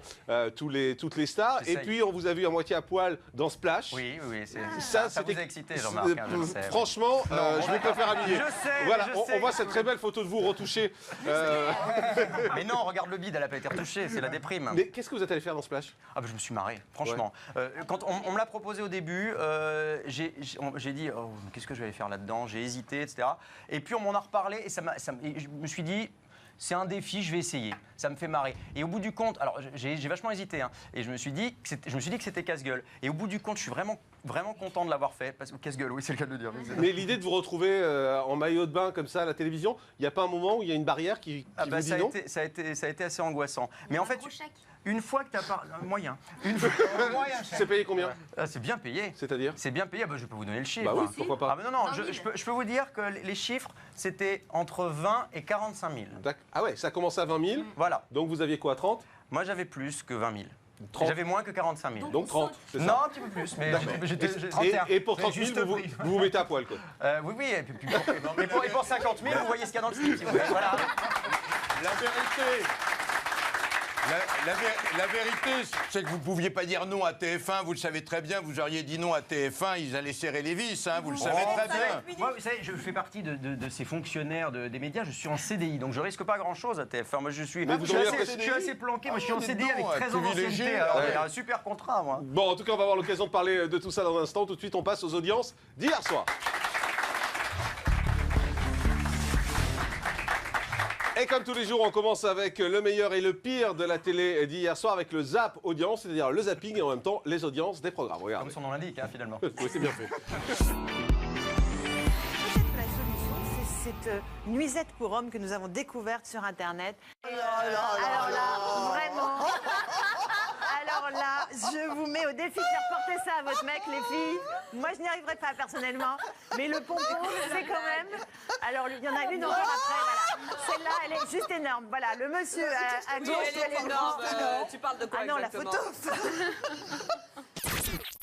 toutes les stars. Et J'essaye. puis, on vous a vu à moitié à poil dans Splash. Oui, Ça vous c'était- a excité, Jean-Marc, hein, je le sais. Franchement, Non, je vous préfère habiller. Je sais, Voilà, je on sais. voit cette très belle photo de vous retouchée. Mais non, regarde le bide, elle n'a pas été retouchée, c'est la déprime. Mais qu'est-ce que vous êtes allé faire dans Splash? Ah bah, je me suis marré, franchement. Quand on me l'a proposé au début, j'ai dit oh, qu'est-ce que je vais aller faire là-dedans, j'ai hésité, etc. Et puis on m'en a reparlé et et je me suis dit c'est un défi, je vais essayer. Ça me fait marrer. Et au bout du compte, alors j'ai vachement hésité, hein, et je me suis dit que c'était casse-gueule. Et au bout du compte, je suis vraiment content de l'avoir fait parce que casse-gueule, oui, c'est le cas de le dire. Mais l'idée de vous retrouver en maillot de bain comme ça à la télévision, il n'y a pas un moment où il y a une barrière qui vous dit non? ça a été assez angoissant. Mais en fait, une fois que tu as parlé... Moyen. C'est payé combien? C'est bien payé. C'est-à-dire? C'est bien payé, je peux vous donner le chiffre. Bah oui, pourquoi pas. Ah bah non, je peux vous dire que les chiffres, c'était entre 20 et 45 000. Ah ouais, ça a commencé à 20 000. Voilà. Donc vous aviez quoi, 30? Moi, j'avais plus que 20 000. 30. J'avais moins que 45 000. Donc 30, c'est ça? Non, un petit peu plus, mais D'accord. j'étais Et 31. pour 30 000, vous vous mettez à poil, quoi. Oui, et puis pour 50 000, vous voyez ce qu'il y a dans le slip, si vous voulez. Voilà. La vérité, la vérité, c'est que vous ne pouviez pas dire non à TF1, vous le savez très bien, vous auriez dit non à TF1, ils allaient serrer les vis, hein, vous le savez très bien. Moi, vous savez, je fais partie de ces fonctionnaires des médias, je suis en CDI, donc je risque pas grand-chose à TF1. Moi, je suis assez planqué, moi je suis en CDI avec 13 ans d'ancienneté, alors j'ai un super contrat, moi. Bon, en tout cas, on va avoir l'occasion de parler de tout ça dans un instant. Tout de suite, on passe aux audiences d'hier soir. Et comme tous les jours, on commence avec le meilleur et le pire de la télé d'hier soir avec le zap audience, c'est-à-dire le zapping et en même temps les audiences des programmes. Regardez. Comme son nom l'indique, hein, finalement. Oui, c'est bien fait. C'est cette nuisette pour hommes que nous avons découverte sur Internet. Alors là, vraiment. Alors là, je vous mets au défi de faire porter ça à votre mec, les filles. Moi, je n'y arriverai pas personnellement. Mais le pompon, c'est quand même... Alors, il y en a une encore après, voilà. Celle-là, elle est juste énorme. Voilà, le monsieur à gauche, elle est énorme. Tu parles de quoi Ah non, la exactement? photo.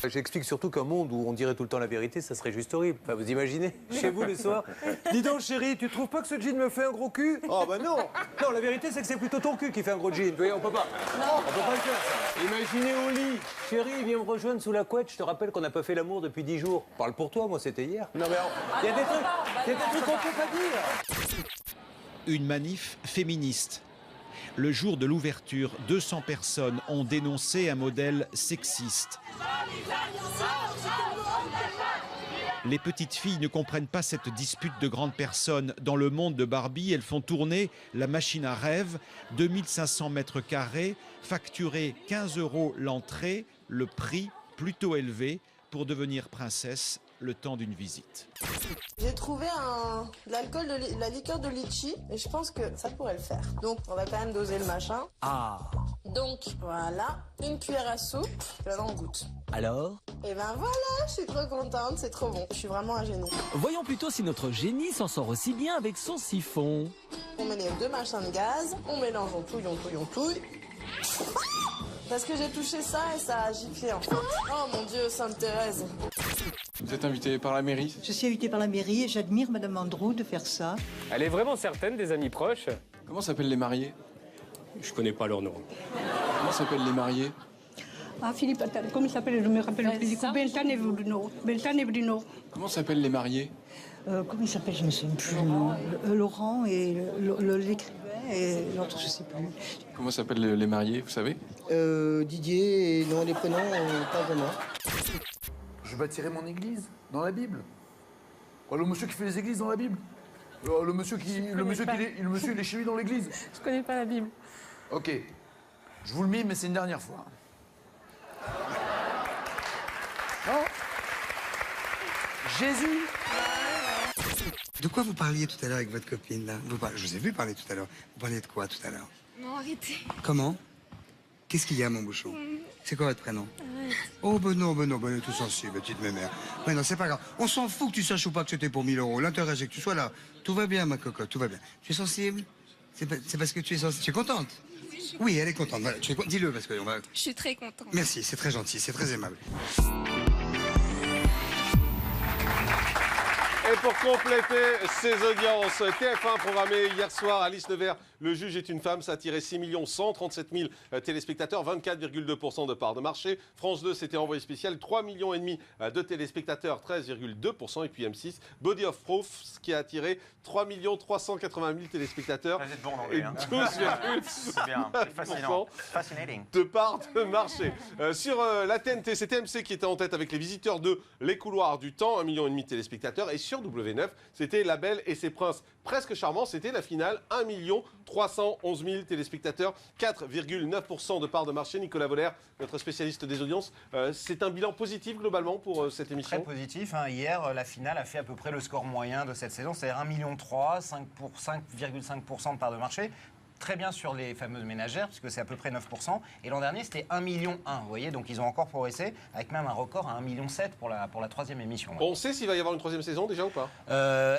J'explique surtout qu'un monde où on dirait tout le temps la vérité, ça serait juste horrible. Enfin, vous imaginez, chez vous le soir. Dis donc, chérie, tu trouves pas que ce jean me fait un gros cul? Oh, bah non. Non, la vérité, c'est que c'est plutôt ton cul qui fait un gros jean. Vous voyez, on peut pas. Non. On peut pas le faire, ça. Imaginez au lit. Chérie, viens me rejoindre sous la couette. Je te rappelle qu'on n'a pas fait l'amour depuis 10 jours. Parle pour toi, moi, c'était hier. Non, mais il y a des trucs qu'on peut pas dire. Une manif féministe. Le jour de l'ouverture, 200 personnes ont dénoncé un modèle sexiste. Les petites filles ne comprennent pas cette dispute de grandes personnes. Dans le monde de Barbie, elles font tourner la machine à rêve, 2500 mètres carrés, facturé 15 € l'entrée, le prix plutôt élevé pour devenir princesse le temps d'une visite. J'ai trouvé de l'alcool, de la liqueur de litchi et je pense que ça pourrait le faire. Donc on va quand même doser le machin. Ah. Donc voilà, une cuillère à soupe, là on goûte. Alors? Et ben voilà, je suis trop contente, c'est trop bon. Je suis vraiment un génie. Voyons plutôt si notre génie s'en sort aussi bien avec son siphon. On met les deux machins de gaz, on mélange, on touille. Parce que j'ai touché ça et ça a giclé en fait. Oh mon Dieu, Sainte Thérèse. Vous êtes invité par la mairie? Je suis invitée par la mairie et j'admire Madame Andrew de faire ça. Elle est vraiment certaine des amis proches? Comment s'appellent les mariés? Je connais pas leur nom. Comment s'appellent les mariés? Ah, Philippe, attends, comment il s'appelle? Je me rappelle plus du coup. Beltane et Bruno. Beltane et Bruno. Comment s'appellent les mariés? Comment il s'appelle? Je me souviens plus. Laurent et l'écrivain et l'autre, je sais plus. Comment s'appellent les mariés, vous savez? Didier et non, les prénoms, pas vraiment. Je bâtirai mon église dans la Bible. Oh, le monsieur qui fait les églises dans la Bible. Le monsieur, il est chez lui dans l'église. Je connais pas la Bible. Ok. Je vous le mime, mais c'est une dernière fois. Non. Jésus. De quoi vous parliez tout à l'heure avec votre copine, là? Je vous ai vu parler tout à l'heure. Vous parliez de quoi tout à l'heure? Non, arrêtez. Comment? Qu'est-ce qu'il y a, mon bouchon? C'est quoi votre prénom? Oh, ben non, elle est tout sensible, petite mémère. Mais non, c'est pas grave. On s'en fout que tu saches ou pas que c'était pour 1000 €. L'intérêt, c'est que tu sois là. Tout va bien, ma cocotte, tout va bien. Tu es sensible? C'est parce que tu es sensible. Tu es contente? Oui, elle est contente. Voilà, dis-le, parce que on va... Je suis très contente. Merci, c'est très gentil, c'est très aimable. Et pour compléter ces audiences, TF1 programmé hier soir, Alice Nevers, Le juge est une femme, ça a attiré 6 137 000 téléspectateurs, 24,2% de part de marché. France 2, c'était envoyé spécial, 3,5 millions de téléspectateurs, 13,2%. Et puis M6, Body of Proof, ce qui a attiré 3 380 000 téléspectateurs. Vous êtes bon en anglais, hein. 12,2% de part de marché. Sur la TNT, c'était MC qui était en tête avec Les Visiteurs 2, Les Couloirs du Temps, 1,5 million de téléspectateurs. Et sur W9, c'était La Belle et ses Princes. Presque charmant, c'était la finale, 1 311 000 téléspectateurs, 4,9% de part de marché. Nicolas Voller, notre spécialiste des audiences, c'est un bilan positif globalement pour cette émission? Très positif. Hein. Hier, la finale a fait à peu près le score moyen de cette saison, c'est-à-dire 1,3 million, 5,5% de part de marché. Très bien sur les fameuses ménagères, puisque c'est à peu près 9%. Et l'an dernier, c'était 1,1 million. Vous voyez, donc ils ont encore progressé, avec même un record à 1,7 million pour la troisième émission. Ouais. On sait s'il va y avoir une troisième saison déjà ou pas?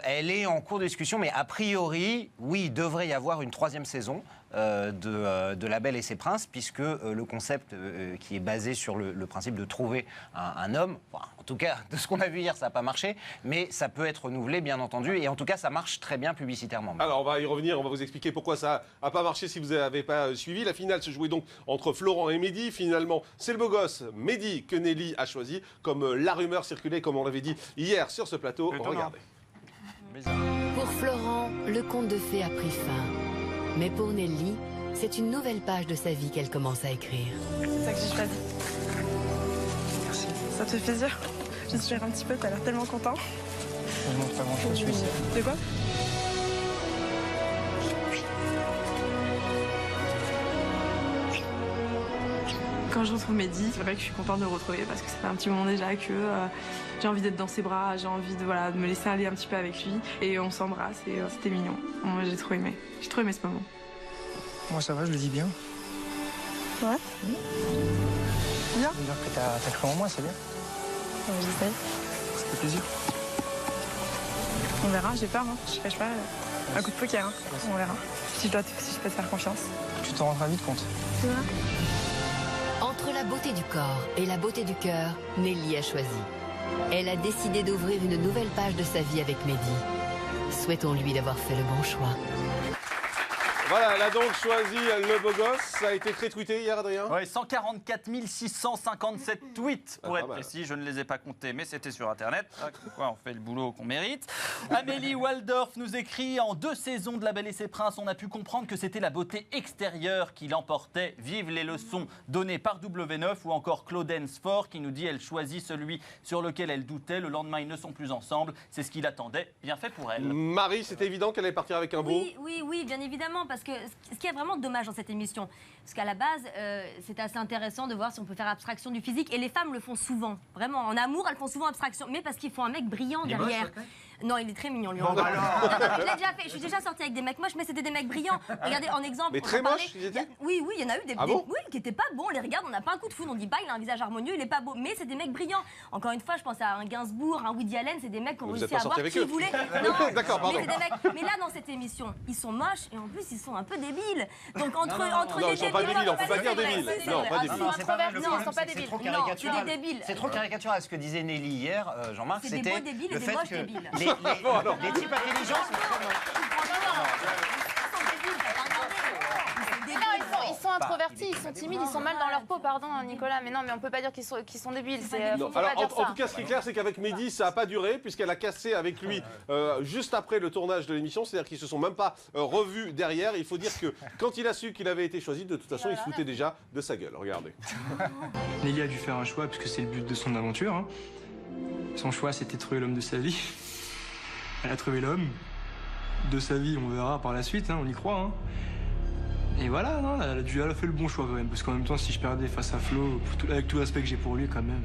Elle est en cours de discussion, mais a priori, oui, il devrait y avoir une troisième saison de La Belle et ses Princes, puisque le concept qui est basé sur le principe de trouver un homme, en tout cas, de ce qu'on a vu hier, ça n'a pas marché, mais ça peut être renouvelé, bien entendu, et en tout cas, ça marche très bien publicitairement. Alors, on va y revenir, on va vous expliquer pourquoi ça n'a pas marché si vous n'avez pas suivi. La finale se jouait donc entre Florent et Mehdi. Finalement, c'est le beau gosse Mehdi que Nelly a choisi, comme la rumeur circulait, comme on l'avait dit hier sur ce plateau. Regardez. Pour Florent, le conte de fées a pris fin. Mais pour Nelly, c'est une nouvelle page de sa vie qu'elle commence à écrire. C'est ça que j'ai choisi. Merci. Ça te fait plaisir? J'espère un petit peu, t'as l'air tellement content. Je ne montre pas grand-chose, je suis ici. De quoi? Quand je retrouve Mehdi, c'est vrai que je suis contente de le retrouver parce que ça fait un petit moment déjà que j'ai envie d'être dans ses bras, j'ai envie de me laisser aller un petit peu avec lui et on s'embrasse et c'était mignon. Moi j'ai trop aimé ce moment. Moi ça va, je le dis bien. Ouais. Bien. Ça veut dire que t'as cru en moi, c'est bien. J'essaye. Ça fait plaisir. On verra, j'ai peur, hein. Je cache pas. Un coup de poker, hein. On verra. Si je peux te faire confiance. Tu t'en rendras vite compte. C'est vrai. Entre la beauté du corps et la beauté du cœur, Nelly a choisi. Elle a décidé d'ouvrir une nouvelle page de sa vie avec Mehdi. Souhaitons-lui d'avoir fait le bon choix. Voilà, elle a donc choisi le beau gosse. Ça a été très tweeté hier, Adrien. Oui, 144 657 tweets, pour être précis. Je ne les ai pas comptés, mais c'était sur Internet. Quoi, on fait le boulot qu'on mérite. Amélie Waldorf nous écrit: en 2 saisons de La Belle et ses Princes, on a pu comprendre que c'était la beauté extérieure qui l'emportait. Vive les leçons données par W9, ou encore Claudence Fort qui nous dit: elle choisit celui sur lequel elle doutait. Le lendemain, ils ne sont plus ensemble. C'est ce qu'il attendait. Bien fait pour elle. Marie, c'était évident qu'elle allait partir avec un beau. Oui, bien évidemment, parce que ce qui est vraiment dommage dans cette émission, parce qu'à la base, c'est assez intéressant de voir si on peut faire abstraction du physique, et les femmes le font souvent. Vraiment, en amour, elles font souvent abstraction, mais parce qu'il faut un mec brillant derrière. Non, il est très mignon, lui. Bon, bah alors. Je l'ai déjà fait. Je suis déjà sortie avec des mecs moches, mais c'était des mecs brillants. Regardez, en exemple. Mais très moches, ils étaient. Oui, il y en a eu des. Ah bon oui, qui étaient pas bons. On les regarde, on n'a pas un coup de foudre. On dit, bah, il a un visage harmonieux, il est pas beau. Mais c'est des mecs brillants. Encore une fois, je pense à un Gainsbourg, un Woody Allen, c'est des mecs qui ont réussi à avoir qui ils voulaient. Non, d'accord, pardon. mais c'est des mecs. Mais là, dans cette émission, ils sont moches et en plus, ils sont un peu débiles. Donc entre non, ils sont pas débiles, on peut pas dire débiles. Non, pas débiles. Ils sont introvertis, ils sont pas débiles. Non, c'est des débiles. C'est trop caricatural. Ce que disait Nelly hier, Jean-Marc, c'était le fait que les types intelligents sont ils sont introvertis, ils sont timides, ils sont mal dans leur peau, pardon Nicolas, mais non, mais on peut pas dire qu'ils sont débiles. Alors, en tout cas, ce qui est clair, c'est qu'avec Mehdi, ça n'a pas duré, puisqu'elle a cassé avec lui juste après le tournage de l'émission, c'est-à-dire qu'ils se sont même pas revus derrière. Il faut dire que quand il a su qu'il avait été choisi, de toute façon, il se foutait déjà de sa gueule. Regardez. Nelly a dû faire un choix, puisque c'est le but de son aventure. Hein. Son choix, c'était de trouver l'homme de sa vie. Elle a trouvé l'homme de sa vie, on verra par la suite, hein, on y croit. Hein. Et voilà, non, elle a fait le bon choix quand même, parce qu'en même temps, si je perdais face à Flo, avec tout le respect que j'ai pour lui quand même.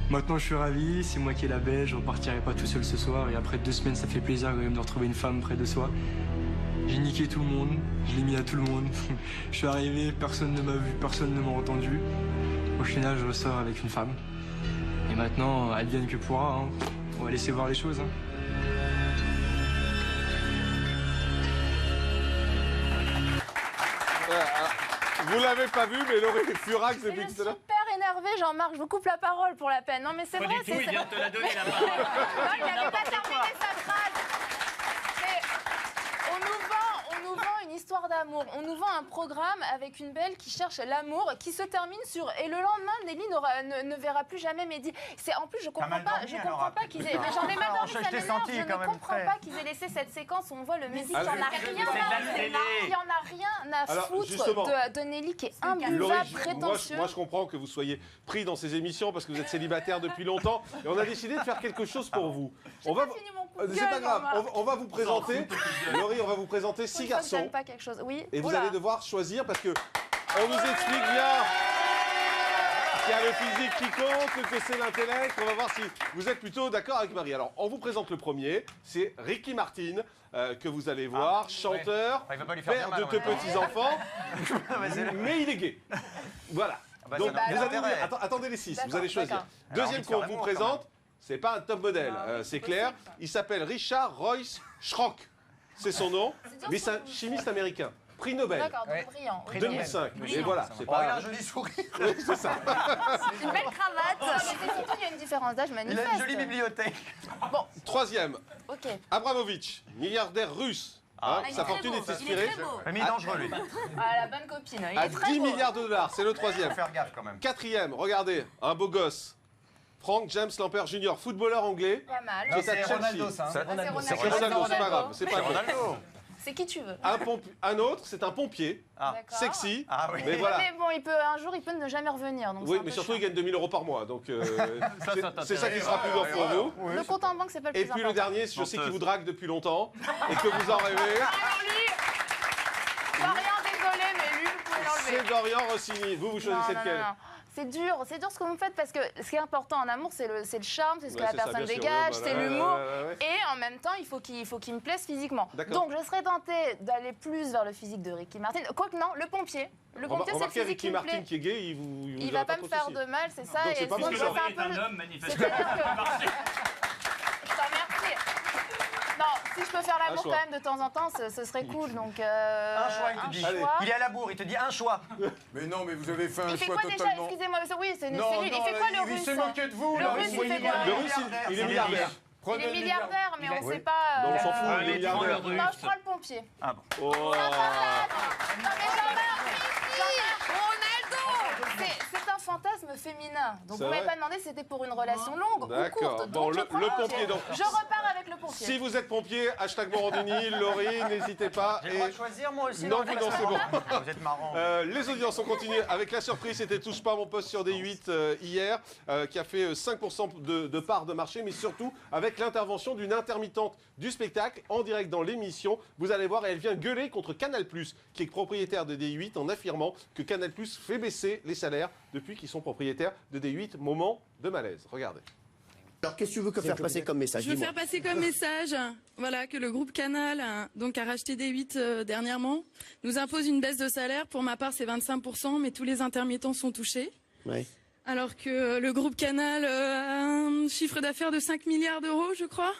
Maintenant, je suis ravi, c'est moi qui ai la belle, je repartirai pas tout seul ce soir, et après 2 semaines, ça fait plaisir quand même de retrouver une femme près de soi. J'ai niqué tout le monde, je l'ai mis à tout le monde. Je suis arrivé, personne ne m'a vu, personne ne m'a entendu. Au final, je ressors avec une femme. Et maintenant, advienne que pourra, hein. On va laisser voir les choses. Hein. Vous l'avez pas vu, mais Laurie Furax depuis tout à l'heure. Super énervé, Jean-Marc, je vous coupe la parole pour la peine. Non, mais c'est vrai, c'est. Il vient de te la donner la parole. Non, il n'avait pas terminé sa phrase. On nous vend une histoire d'amour. On nous vend un programme avec une belle qui cherche l'amour, qui se termine sur. Et le lendemain, Nelly ne verra plus jamais Mehdi. En plus, je comprends pas qu'ils aient. Mais j'en ai mal dormi, ça m'énerve. Je ne comprends pas qu'ils aient laissé cette séquence où on voit le Mehdi qui en a rien à foutre de Nelly qui est imbuvable, prétentieux. Moi, je comprends que vous soyez pris dans ces émissions parce que vous êtes célibataire depuis longtemps. Et on a décidé de faire quelque chose pour vous. C'est pas grave. On va vous présenter. Laurie, on va vous présenter 6 garçons. Pas quelque chose. Oui. Et vous allez devoir choisir parce que on nous explique bien qu'il y a le physique qui compte, que c'est l'intellect. On va voir si vous êtes plutôt d'accord avec Marie. Alors, on vous présente le premier. C'est Ricky Martin, que vous allez voir, chanteur, père de 2 petits-enfants, mais il est gay. Voilà. Donc, vous allez dire, attendez les 6, vous allez choisir. Deuxième qu'on vous présente, c'est pas un top modèle, c'est clair. Il s'appelle Richard Royce Schrock. C'est son nom, mais c'est un chimiste américain. Prix Nobel. D'accord, donc brillant. 2005. Et voilà, c'est pas. Il a un joli sourire. Oui, c'est ça. Une belle cravate. Mais surtout, il y a une différence d'âge manifeste. Il a une jolie bibliothèque. Bon. Troisième. Ok. Abramovitch, milliardaire russe. Sa fortune est inspirée. Mais il est dangereux, lui. Ah, la bonne copine. Il à est très 10 beau. milliards de dollars, c'est le troisième. Faut faire gaffe quand même. Quatrième, regardez, un beau gosse. Frank James Lampert Jr., footballeur anglais. Pas mal. Qui est à Chelsea. Ronaldo, ça. C'est Ronaldo, c'est pas grave. C'est pas Ronaldo. C'est qui tu veux. Un autre, c'est un pompier. Sexy. Mais voilà. Mais bon, un jour, il peut ne jamais revenir. Donc oui, mais surtout, il gagne 2000 € par mois. Donc, c'est ça qui sera plus dur pour vous. Le compte en banque, c'est pas le plus Et puis le dernier, je sais qu'il vous drague depuis longtemps et que vous en rêvez. Alors lui, Dorian, désolé, mais lui, vous pouvez l'enlever. C'est Dorian Rossini. Vous choisissez lequel? c'est dur ce que vous me faites parce que ce qui est important en amour, c'est le charme, c'est ce que la c'est ça, personne bien sûr, dégage, ouais, c'est voilà, l'humour. ouais. Et en même temps, il faut qu'il me plaise physiquement. D'accord. Donc je serais tentée d'aller plus vers le physique de Ricky Martin. Quoique non, le pompier. Le pompier, c'est le physique Ricky qui me Martin plaît. qui est gay, il va pas me faire de mal, c'est ça. Donc, c'est et pas sinon, mal. je fais un Laurie peu est un le- homme, manifestement. C'est-à-dire que... Je t'en remercie. Non, si je peux faire Un l'amour choix. quand même de temps en temps, ce serait cool. Donc, Un choix, il te dit. choix. Il est à la bourre, il te dit un choix. Mais non, mais vous avez fait un Il fait choix quoi déjà? totalement... Excusez-moi, oui, c'est Non, nul. Il non, fait quoi le il russe? s'est moqué de vous. Le là, russe, il fait quoi? Le russe, il est milliardaire. Il est milliardaire, mais on ne sait pas. Non, on s'en fout, il est Allez, dis-moi milliardaire. le russe. Non, je prends le pompier. Ah bon. Oh. Non, mais Ronaldo, c'est un fantasme féminin. Donc C'est vous m'avez vrai pas demandé si c'était pour une relation longue ou D'accord. courte. Bon, Donc je le prends pompier, donc. Je repars avec le pompier. Si vous êtes pompier, #Morandini, Laurie, n'hésitez pas. J'ai le droit de choisir moi aussi. Non, dans le non, c'est bon. Vous êtes marrant. Les audiences ont continué avec la surprise, c'était Touche pas à mon poste sur D8 hier, qui a fait 5% de part de marché, mais surtout avec l'intervention d'une intermittente du spectacle en direct dans l'émission. Vous allez voir, elle vient gueuler contre Canal+, qui est propriétaire de D8, en affirmant que Canal+ fait baisser les salaires depuis qu'ils sont propriétaires de D8. Moment de malaise. Regardez. Alors qu'est-ce que tu veux faire passer comme message? Je veux faire passer comme message, voilà, que le groupe Canal, donc a racheté D8 dernièrement, nous impose une baisse de salaire. Pour ma part, c'est 25%, mais tous les intermittents sont touchés. Ouais. Alors que le groupe Canal a un chiffre d'affaires de 5 milliards d'euros, je crois.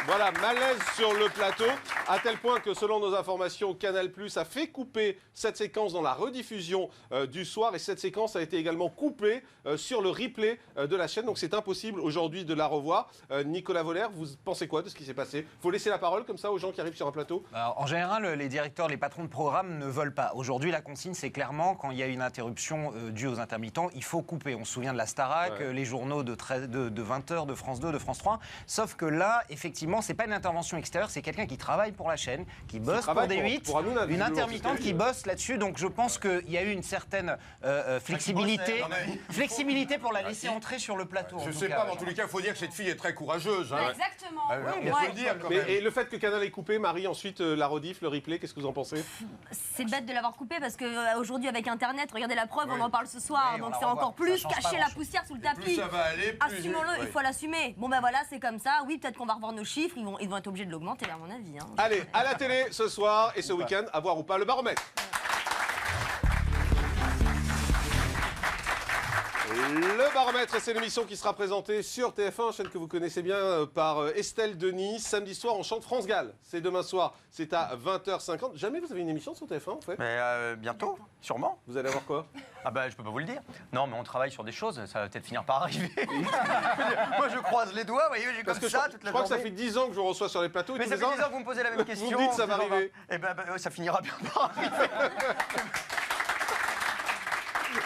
Voilà, malaise sur le plateau, à tel point que selon nos informations, Canal+ a fait couper cette séquence dans la rediffusion du soir, et cette séquence a été également coupée sur le replay de la chaîne, donc c'est impossible aujourd'hui de la revoir. Nicolas Voller, vous pensez quoi de ce qui s'est passé? Il faut laisser la parole comme ça aux gens qui arrivent sur un plateau? Alors, en général, les directeurs, les patrons de programme ne veulent pas. Aujourd'hui, la consigne, c'est clairement quand il y a une interruption due aux intermittents, il faut couper. On se souvient de la Starac, les journaux de 20h, de France 2, de France 3. Sauf que là, effectivement, c'est pas une intervention extérieure, c'est quelqu'un qui travaille pour la chaîne, qui bosse pour D8, pour Hanouna, une intermittente qui bosse là-dessus. Donc je pense qu'il y a eu une certaine flexibilité pour la laisser entrer sur le plateau. Je sais pas, mais en tous les cas, il faut dire que cette fille est très courageuse. Hein. Exactement. Il faut le dire quand même. Et le fait que Canal ait coupé, Marie, ensuite la rediff, le replay, qu'est-ce que vous en pensez? C'est bête de l'avoir coupé parce qu'aujourd'hui avec Internet, regardez la preuve, on en parle ce soir, Oui, on donc la c'est revoit. encore plus Ça change pas cacher la grand-chose. poussière sous le Plus tapis. ça va aller, plus... Assumons-le, il faut l'assumer. Bon ben voilà, c'est comme ça. Oui, peut-être qu'on va revoir nos chiffres, ils vont être obligés de l'augmenter à mon avis. Hein. Allez, à la télé ce soir et ce week-end, à voir ou pas le baromètre. Le baromètre, c'est l'émission qui sera présentée sur TF1, chaîne que vous connaissez bien, par Estelle Denis. Samedi soir, on chante France Gall. C'est demain soir, c'est à 20h50. Jamais vous avez une émission sur TF1 en fait? Mais bientôt, sûrement. Vous allez avoir quoi? Ah bah je peux pas vous le dire. Non, mais on travaille sur des choses, ça va peut-être finir par arriver. Moi je croise les doigts, vous voyez, j'ai Parce comme que ça je toute la crois que ça journée. fait 10 ans que je vous reçois sur les plateaux. Et Mais tous ça les fait ans, 10 ans que vous me posez la même question. Vous me dites ça va arriver. Eh ben, ça finira bien par arriver.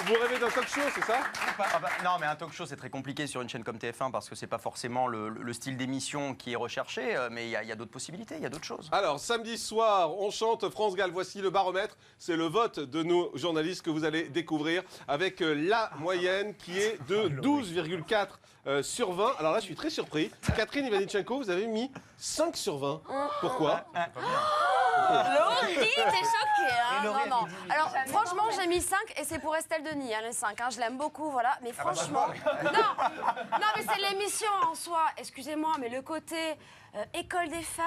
Vous rêvez d'un talk show, c'est ça? Ah bah, non, mais un talk show, c'est très compliqué sur une chaîne comme TF1 parce que c'est pas forcément le style d'émission qui est recherché, mais il y a d'autres possibilités, il y a d'autres choses. Alors, samedi soir, on chante France Gall. Voici le baromètre. C'est le vote de nos journalistes que vous allez découvrir avec la moyenne qui est de 12,4 sur 20. Alors là, je suis très surpris. Catherine Ivanichenko, vous avez mis 5 sur 20. Pourquoi? Laurie, t'es choquée, hein? Laurie, Non. Alors, franchement, j'ai mis 5 et c'est pour Estelle Denis, hein, les 5. Hein, je l'aime beaucoup, voilà. Mais franchement. Non, mais c'est l'émission en soi. Excusez-moi, mais le côté école des fans,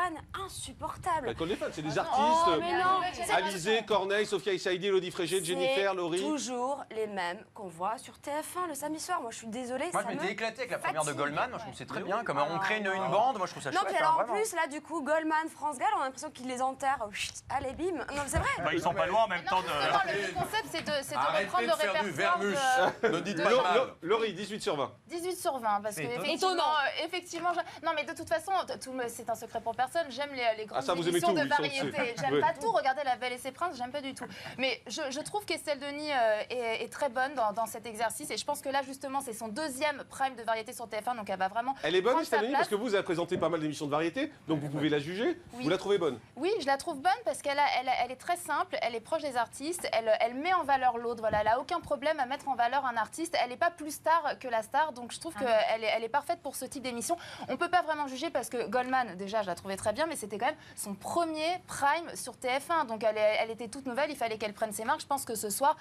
insupportable. L'école des fans, c'est des Oh, artistes. mais non. Alizé, Corneille, Sophia Issaidi, Elodie Frégé, Jennifer, Laurie. C'est toujours les mêmes qu'on voit sur TF1 le samedi soir. Moi, je suis désolée. Moi, ça je m'étais me éclaté avec la première de fatigue. Goldman. Moi, je trouve que c'est très bien. Comme on crée une bande, moi, je trouve ça Non, chouette. puis alors en vraiment. plus, là, du coup, Goldman, France Gall, on a l'impression qu'ils les enterrent. Chut, allez, bim. Non, mais c'est vrai. Bah, ils sont pas loin en même temps de. Le concept, c'est de reprendre le faire du répertoire vermus. Ne dites de- pas de mal. Laurie, 18 sur 20. 18 sur 20, parce que étonnant. effectivement, non mais de toute façon, c'est un secret pour personne. J'aime les grandes ça, vous aimez émissions tout, de oui, ça, on variété. le sait. J'aime Oui. pas tout. Regardez La Belle et ses Princes, j'aime pas du tout. Mais je trouve qu'Estelle Denis est très bonne dans cet exercice, et je pense que là justement, c'est son deuxième prime de variété sur TF1, donc elle va vraiment. Elle est bonne, prendre sa Estelle Denis, place. parce que vous avez présenté pas mal d'émissions de variété, donc vous pouvez la juger. Oui. Vous la trouvez bonne? Oui, je la trouve bonne parce qu'elle est très simple, elle est proche des artistes, elle met en valeur l'autre. Voilà, elle n'a aucun problème à mettre en valeur un artiste. Elle n'est pas plus star que la star, donc je trouve qu'elle est parfaite pour ce type d'émission. On ne peut pas vraiment juger parce que Goldman, déjà, je la trouvais très bien, mais c'était quand même son premier prime sur TF1. Donc elle était toute nouvelle, il fallait qu'elle prenne ses marques. Je pense que ce soir,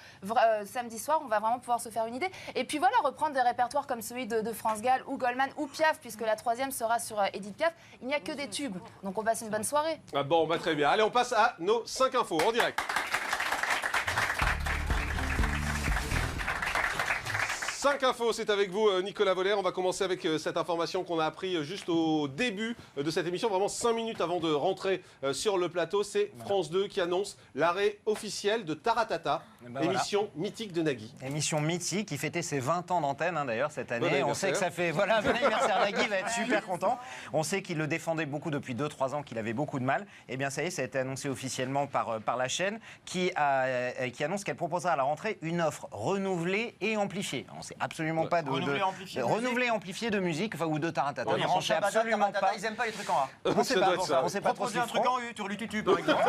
samedi soir, on va vraiment pouvoir se faire une idée. Et puis voilà, reprendre des répertoires comme celui de France Gall ou Goldman ou Piaf, puisque la troisième sera sur Edith Piaf. Il n'y a que des tubes, donc on passe une bonne soirée. Ah bon, bah très bien. Allez, on passe à nos 5 infos en direct. 5 infos, c'est avec vous Nicolas Voller. On va commencer avec cette information qu'on a appris juste au début de cette émission, vraiment 5 minutes avant de rentrer sur le plateau. C'est France 2 qui annonce l'arrêt officiel de Taratata, émission mythique de Nagui. Émission mythique qui fêtait ses 20 ans d'antenne d'ailleurs cette année. Bon on sait que ça fait... Voilà, bon anniversaire Nagui, va être super content. On sait qu'il le défendait beaucoup depuis 2-3 ans, qu'il avait beaucoup de mal. Et bien ça y est, ça a été annoncé officiellement par la chaîne qui annonce qu'elle proposera à la rentrée une offre renouvelée et amplifiée. Absolument pas de renouvelé amplifié de musique ou de Taratata. On sait absolument pas. Ils aiment pas les trucs en A. On sait pas. On sait pas trop ce qu'ils un truc en U, Turlututu par exemple.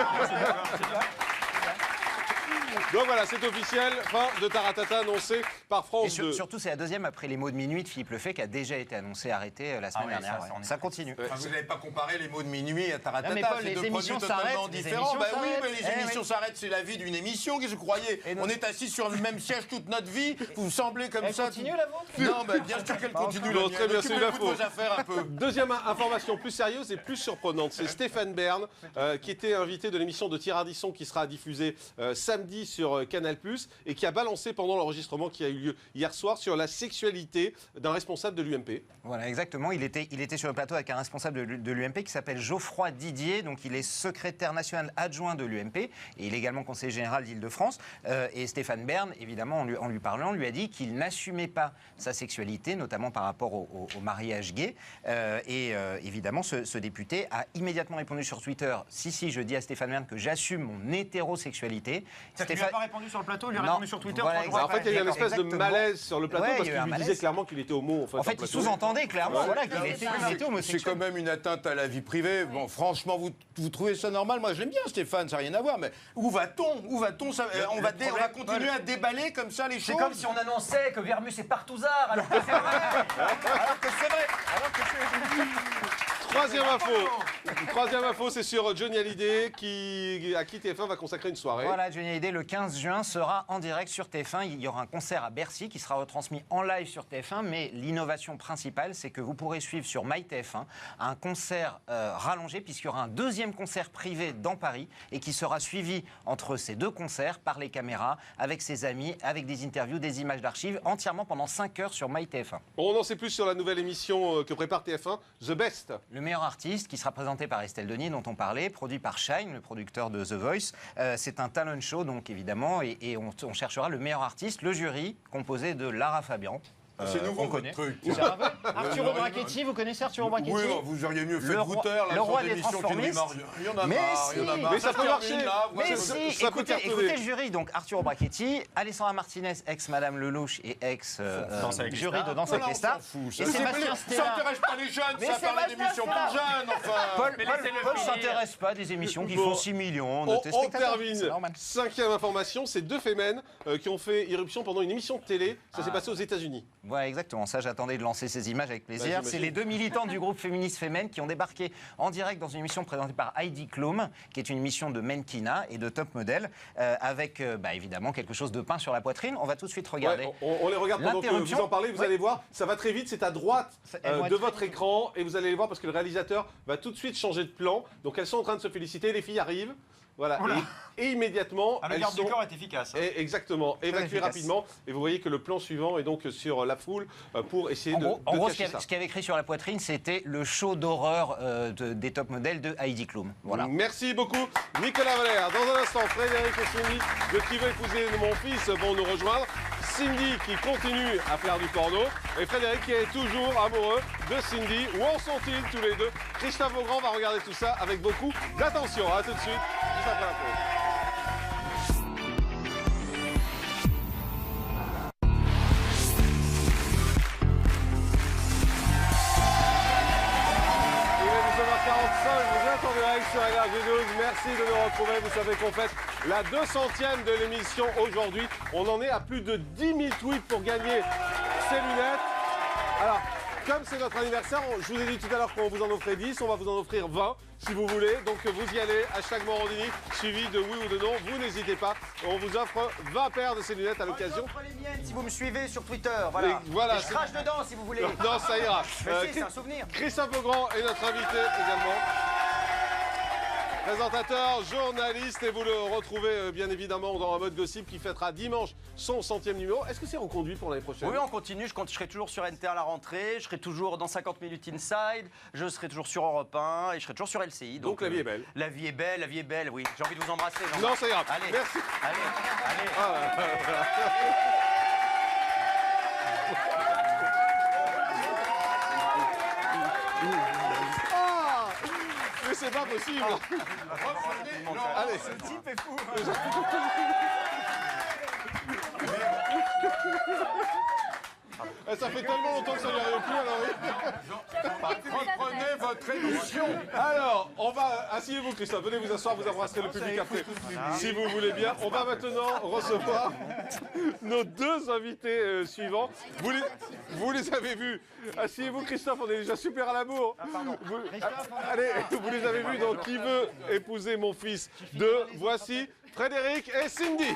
Donc voilà, c'est officiel, fin de Taratata annoncé par France 2. Surtout, c'est la deuxième après les mots de minuit de Philippe Lefebvre qui a déjà été annoncé arrêté la semaine dernière. Ça continue. Vous n'avez pas comparé les mots de minuit à Taratata, c'est deux produits totalement différents. Bah oui, mais les émissions s'arrêtent, c'est la vie d'une émission, que je croyais. On est assis sur le même siège toute notre vie, vous me semblez comme ça. Elle continue la vôtre? Non, mais bien sûr qu'elle continue. Très bien, c'est une info. Un peu. Deuxième information plus sérieuse et plus surprenante, c'est Stéphane Bern qui était invité de l'émission de Thierry Ardisson qui sera diffusée samedi sur Canal+, et qui a balancé pendant l'enregistrement qui a eu lieu hier soir sur la sexualité d'un responsable de l'UMP. Voilà, exactement. Il était sur le plateau avec un responsable de l'UMP qui s'appelle Geoffroy Didier. Donc, il est secrétaire national adjoint de l'UMP et il est également conseiller général d'Île-de-France. Et Stéphane Bern, évidemment, en lui parlant, lui a dit qu'il n'assumait pas sa sexualité, notamment par rapport au mariage gay. Évidemment, ce député a immédiatement répondu sur Twitter « Si, je dis à Stéphane Bern que j'assume mon hétérosexualité. » Tu lui as pas répondu sur le plateau, il lui a répondu sur Twitter. Voilà, en fait, il y a eu une espèce de malaise sur le plateau parce qu'il lui disait clairement qu'il était homo. En fait, il sous-entendait clairement qu'il était homosexuel. C'est quand même une atteinte à la vie privée. Bon, franchement, vous trouvez ça normal? Moi, j'aime bien Stéphane, ça n'a rien à voir. Mais où va-t-on? On va continuer à déballer comme ça les choses? C'est comme si on annonçait que Vermus est partouzard, alors que c'est vrai. Troisième info, c'est sur Johnny Hallyday à qui TF1 va consacrer une soirée. Voilà, Johnny Hallyday le 15 juin sera en direct sur TF1. Il y aura un concert à Bercy qui sera retransmis en live sur TF1, mais l'innovation principale, c'est que vous pourrez suivre sur MyTF1 un concert rallongé, puisqu'il y aura un deuxième concert privé dans Paris et qui sera suivi entre ces deux concerts par les caméras, avec ses amis, avec des interviews, des images d'archives, entièrement pendant 5 heures sur MyTF1. On en sait plus sur la nouvelle émission que prépare TF1, The Best. Le meilleur artiste, qui sera présenté par Estelle Denis, dont on parlait, produit par Shine, le producteur de The Voice. C'est un talent show, donc évidemment, et on cherchera le meilleur artiste, le jury, composé de Lara Fabian. C'est nouveau, on connaît. Truc. Arturo Brachetti, vous connaissez Arturo Brachetti? Oui, vous auriez mieux fait Router, le roi des transformistes. Il y en a marre, Mais ça peut marcher. Mais si, écoutez le jury. Donc Arturo Brachetti, Alessandra Martinez, ex-Madame Lelouch et ex-jury de Danse avec les stars. Et Sébastien Stella. Ça n'intéresse pas les jeunes, ça parle d'émissions pour jeunes, enfin. Paul ne s'intéresse pas à des émissions qui font 6 millions de téléspectateurs. On termine. 5e information, c'est 2 fémènes qui ont fait irruption pendant une émission de télé. Ça s'est passé aux États-Unis. Ouais, exactement. Ça, j'attendais de lancer ces images avec plaisir. C'est les 2 militantes du groupe féministe Femen qui ont débarqué en direct dans une émission présentée par Heidi Klum, qui est une émission de mannequinat et de top modèle, avec évidemment quelque chose de peint sur la poitrine. On va tout de suite regarder. On les regarde pendant que vous en parlez. Vous allez voir, ça va très vite. C'est à droite de votre écran et vous allez les voir parce que le réalisateur va tout de suite changer de plan. Donc elles sont en train de se féliciter. Les filles arrivent. Voilà, et immédiatement, le garde du corps est efficace. Exactement, évacuées rapidement. Et vous voyez que le plan suivant est donc sur la foule pour essayer de En gros, ce cacher ça. qu'il y avait écrit sur la poitrine, c'était le show d'horreur des top modèles de Heidi Klum. Voilà. Merci beaucoup, Nicolas Valère. Dans un instant, Frédéric et Cindy de Qui veut épouser mon fils vont nous rejoindre. Cindy qui continue à faire du porno et Frédéric qui est toujours amoureux de Cindy. Où en sont-ils tous les deux? Christophe Beaugrand va regarder tout ça avec beaucoup d'attention. A tout de suite, juste après la pause. Il est 19h45, vous attendez direct sur LRJ12. Merci de nous retrouver. Vous savez qu'on fête la 200e de l'émission aujourd'hui. On en est à plus de 10 000 tweets pour gagner ces lunettes. Alors, comme c'est notre anniversaire, je vous ai dit tout à l'heure qu'on vous en offrait 10, on va vous en offrir 20 si vous voulez. Donc vous y allez, hashtag Morandini, suivi de oui ou de non. Vous n'hésitez pas. On vous offre 20 paires de ces lunettes à l'occasion. Offre les miennes si vous me suivez sur Twitter. Voilà. Et voilà, et je crache dedans si vous voulez. Non, ça ira. Mais si, c'est un souvenir. Christophe Beaugrand est notre invité également. Présentateur, journaliste, et vous le retrouvez bien évidemment dans un mode gossip qui fêtera dimanche son 100e numéro. Est-ce que c'est reconduit pour l'année prochaine? Oui, on continue. Je serai toujours sur NT à la rentrée, je serai toujours dans 50 minutes Inside, je serai toujours sur Europe 1 et je serai toujours sur LCI. Donc la vie est belle. La vie est belle, la vie est belle, oui. J'ai envie de vous embrasser. Non, ça ira. Allez, merci. Allez. Mais c'est pas possible. Allez, ce type est fou. Ça fait tellement longtemps que ça n'y arrive plus, alors oui. Reprenez votre émission. Alors, on va... Asseyez-vous, Christophe. Venez vous asseoir, vous embrasserez le public après. Si vous voulez bien. On va maintenant recevoir nos deux invités suivants. Vous les avez vus. Asseyez-vous, Christophe, on est déjà super à l'amour. Allez, vous les avez vus dans Qui veut épouser mon fils 2. Voici Frédéric et Cindy.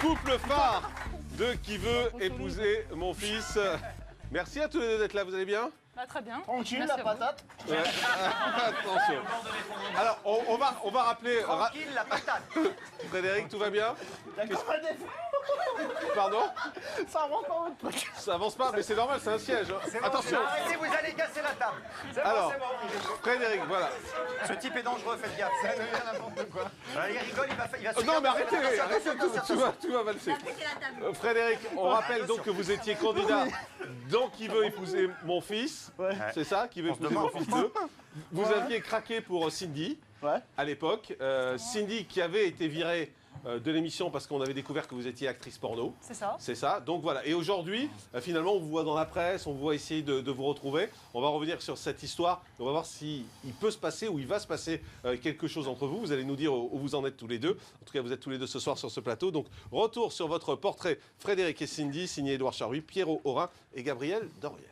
Couple phare de Qui veut épouser mon fils. Merci à tous les deux d'être là, vous allez bien? Très bien. Tranquille, la patate. Ouais. Attention. Alors, on va rappeler... Tranquille, la patate. Frédéric, tout va bien? Pardon? Ça avance pas votre truc. Ça avance pas, mais c'est normal, c'est un siège. Hein. Bon, attention. arrêtez, vous allez casser la table. C'est bon, Alors, c'est bon. Frédéric, voilà. Ce type est dangereux, faites gaffe. Ça devient n'importe quoi. Il rigole, il va se Non, mais arrêtez, Attention, tout va valser. Frédéric, on rappelle donc que vous étiez candidat dans Qui veut épouser mon fils. Ouais. C'est ça, Qui veut épouser mon fils 2. Vous aviez craqué pour Cindy à l'époque. Cindy qui avait été virée de l'émission parce qu'on avait découvert que vous étiez actrice porno. C'est ça. C'est ça. Donc voilà. Et aujourd'hui, finalement, on vous voit dans la presse, on vous voit essayer de vous retrouver. On va revenir sur cette histoire. On va voir s'il peut se passer ou il va se passer quelque chose entre vous. Vous allez nous dire où vous en êtes tous les deux. En tout cas, vous êtes tous les deux ce soir sur ce plateau. Donc, retour sur votre portrait Frédéric et Cindy, signé Édouard Charruy, Pierrot Aurin et Gabriel Doriez.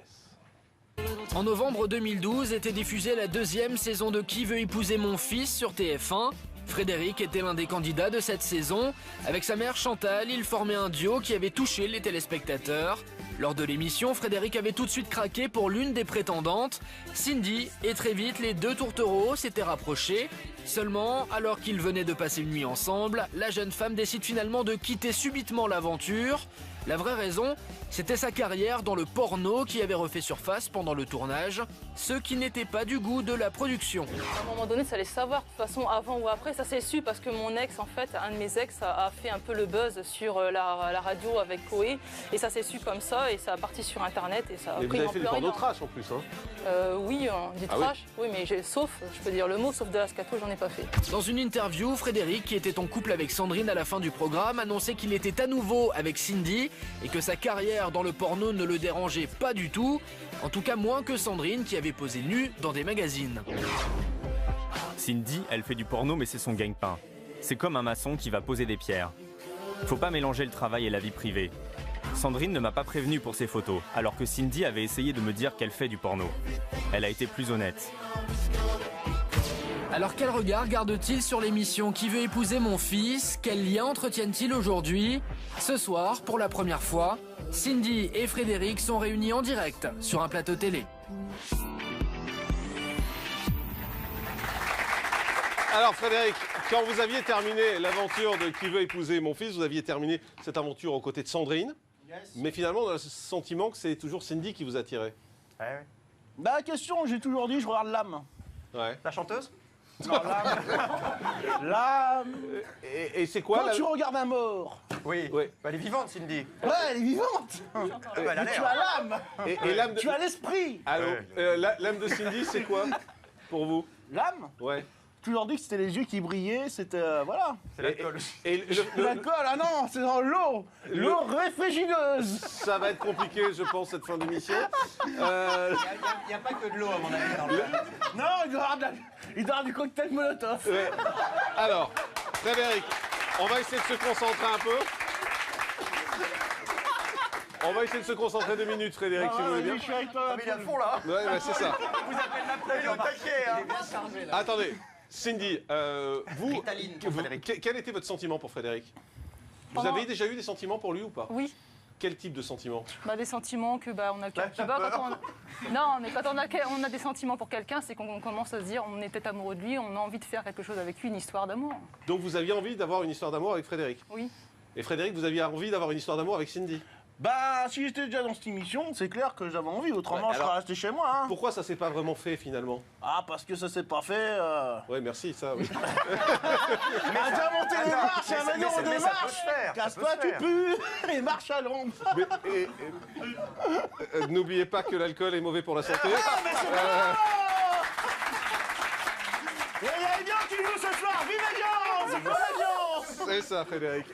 En novembre 2012 était diffusée la deuxième saison de Qui veut épouser mon fils sur TF1. Frédéric était l'un des candidats de cette saison. Avec sa mère Chantal, il formait un duo qui avait touché les téléspectateurs. Lors de l'émission, Frédéric avait tout de suite craqué pour l'une des prétendantes, Cindy, et très vite les deux tourtereaux s'étaient rapprochés. Seulement, alors qu'ils venaient de passer une nuit ensemble, la jeune femme décide finalement de quitter subitement l'aventure. La vraie raison, c'était sa carrière dans le porno qui avait refait surface pendant le tournage, ce qui n'était pas du goût de la production. À un moment donné, ça allait savoir, de toute façon, avant ou après, ça s'est su parce que mon ex, en fait, un de mes ex a fait un peu le buzz sur la radio avec Koé, et ça s'est su comme ça, et ça a parti sur Internet, et ça a pris vous avez fait du porno énorme. trash en plus, hein? Oui, du trash, oui, mais sauf, je peux dire le mot, sauf de la scato, j'en ai pas fait. Dans une interview, Frédéric, qui était en couple avec Sandrine à la fin du programme, annonçait qu'il était à nouveau avec Cindy et que sa carrière dans le porno ne le dérangeait pas du tout, en tout cas moins que Sandrine qui avait posé nue dans des magazines. Cindy, elle fait du porno mais c'est son gagne-pain. C'est comme un maçon qui va poser des pierres. Faut pas mélanger le travail et la vie privée. Sandrine ne m'a pas prévenu pour ses photos, alors que Cindy avait essayé de me dire qu'elle fait du porno. Elle a été plus honnête. Alors quel regard garde-t-il sur l'émission Qui veut épouser mon fils? Quel lien entretiennent-ils aujourd'hui? Ce soir, pour la première fois, Cindy et Frédéric sont réunis en direct sur un plateau télé. Alors Frédéric, quand vous aviez terminé l'aventure de Qui veut épouser mon fils, vous aviez terminé cette aventure aux côtés de Sandrine. Yes. Mais finalement, on a le sentiment que c'est toujours Cindy qui vous a attiré. Ouais. Bah question, j'ai toujours dit, je regarde l'âme. Ouais. La chanteuse? Non, l'âme. L'âme. Et c'est quoi? Quand tu regardes un mort. Oui. Oui. Bah, elle est vivante, Cindy. Ouais, elle est vivante. Elle a Mais tu l'air. as l'âme. Et l'âme de... Tu as l'esprit. Allô, l'âme de Cindy, c'est quoi pour vous? L'âme? Ouais. toujours dit que c'était les yeux qui brillaient, c'était... voilà. C'est l'alcool. L'alcool, ah non, c'est dans l'eau. L'eau réfrigéreuse. Ça va être compliqué, je pense, cette fin d'émission. Il n'y a pas que de l'eau, à mon avis, dans le... Non, il doit y avoir du cocktail Molotov. Ouais. Alors, Frédéric, on va essayer de se concentrer un peu. On va essayer de se concentrer 2 minutes, Frédéric, si vous voulez bien. Je suis avec toi. Il est à fond, là. Ouais, c'est ça. Vous appelez l'après, il est bien chargé, là. Attendez, Cindy, quel était votre sentiment pour Frédéric? Vous avez déjà eu des sentiments pour lui ou pas? Oui. Quel type de sentiments? Des sentiments que on a. Non, mais quand on a des sentiments pour quelqu'un, c'est qu'on commence à se dire, on est peut-être amoureux de lui, on a envie de faire quelque chose avec lui, une histoire d'amour. Donc vous aviez envie d'avoir une histoire d'amour avec Frédéric? Oui. Et Frédéric, vous aviez envie d'avoir une histoire d'amour avec Cindy? Si j'étais déjà dans cette émission, c'est clair que j'avais envie, autrement je serais resté chez moi. Hein. Pourquoi ça s'est pas vraiment fait finalement? Parce que ça s'est pas fait. Ouais, merci, ça, oui. Mais à déjà monter les marches, à venir aux démarches. Casse-toi, tu pues, et marche à l'ombre. N'oubliez pas que l'alcool est mauvais pour la santé. Il y a Evian qui joue ce soir, vive Evian! C'est quoi l'Evian? C'est ça, Frédéric.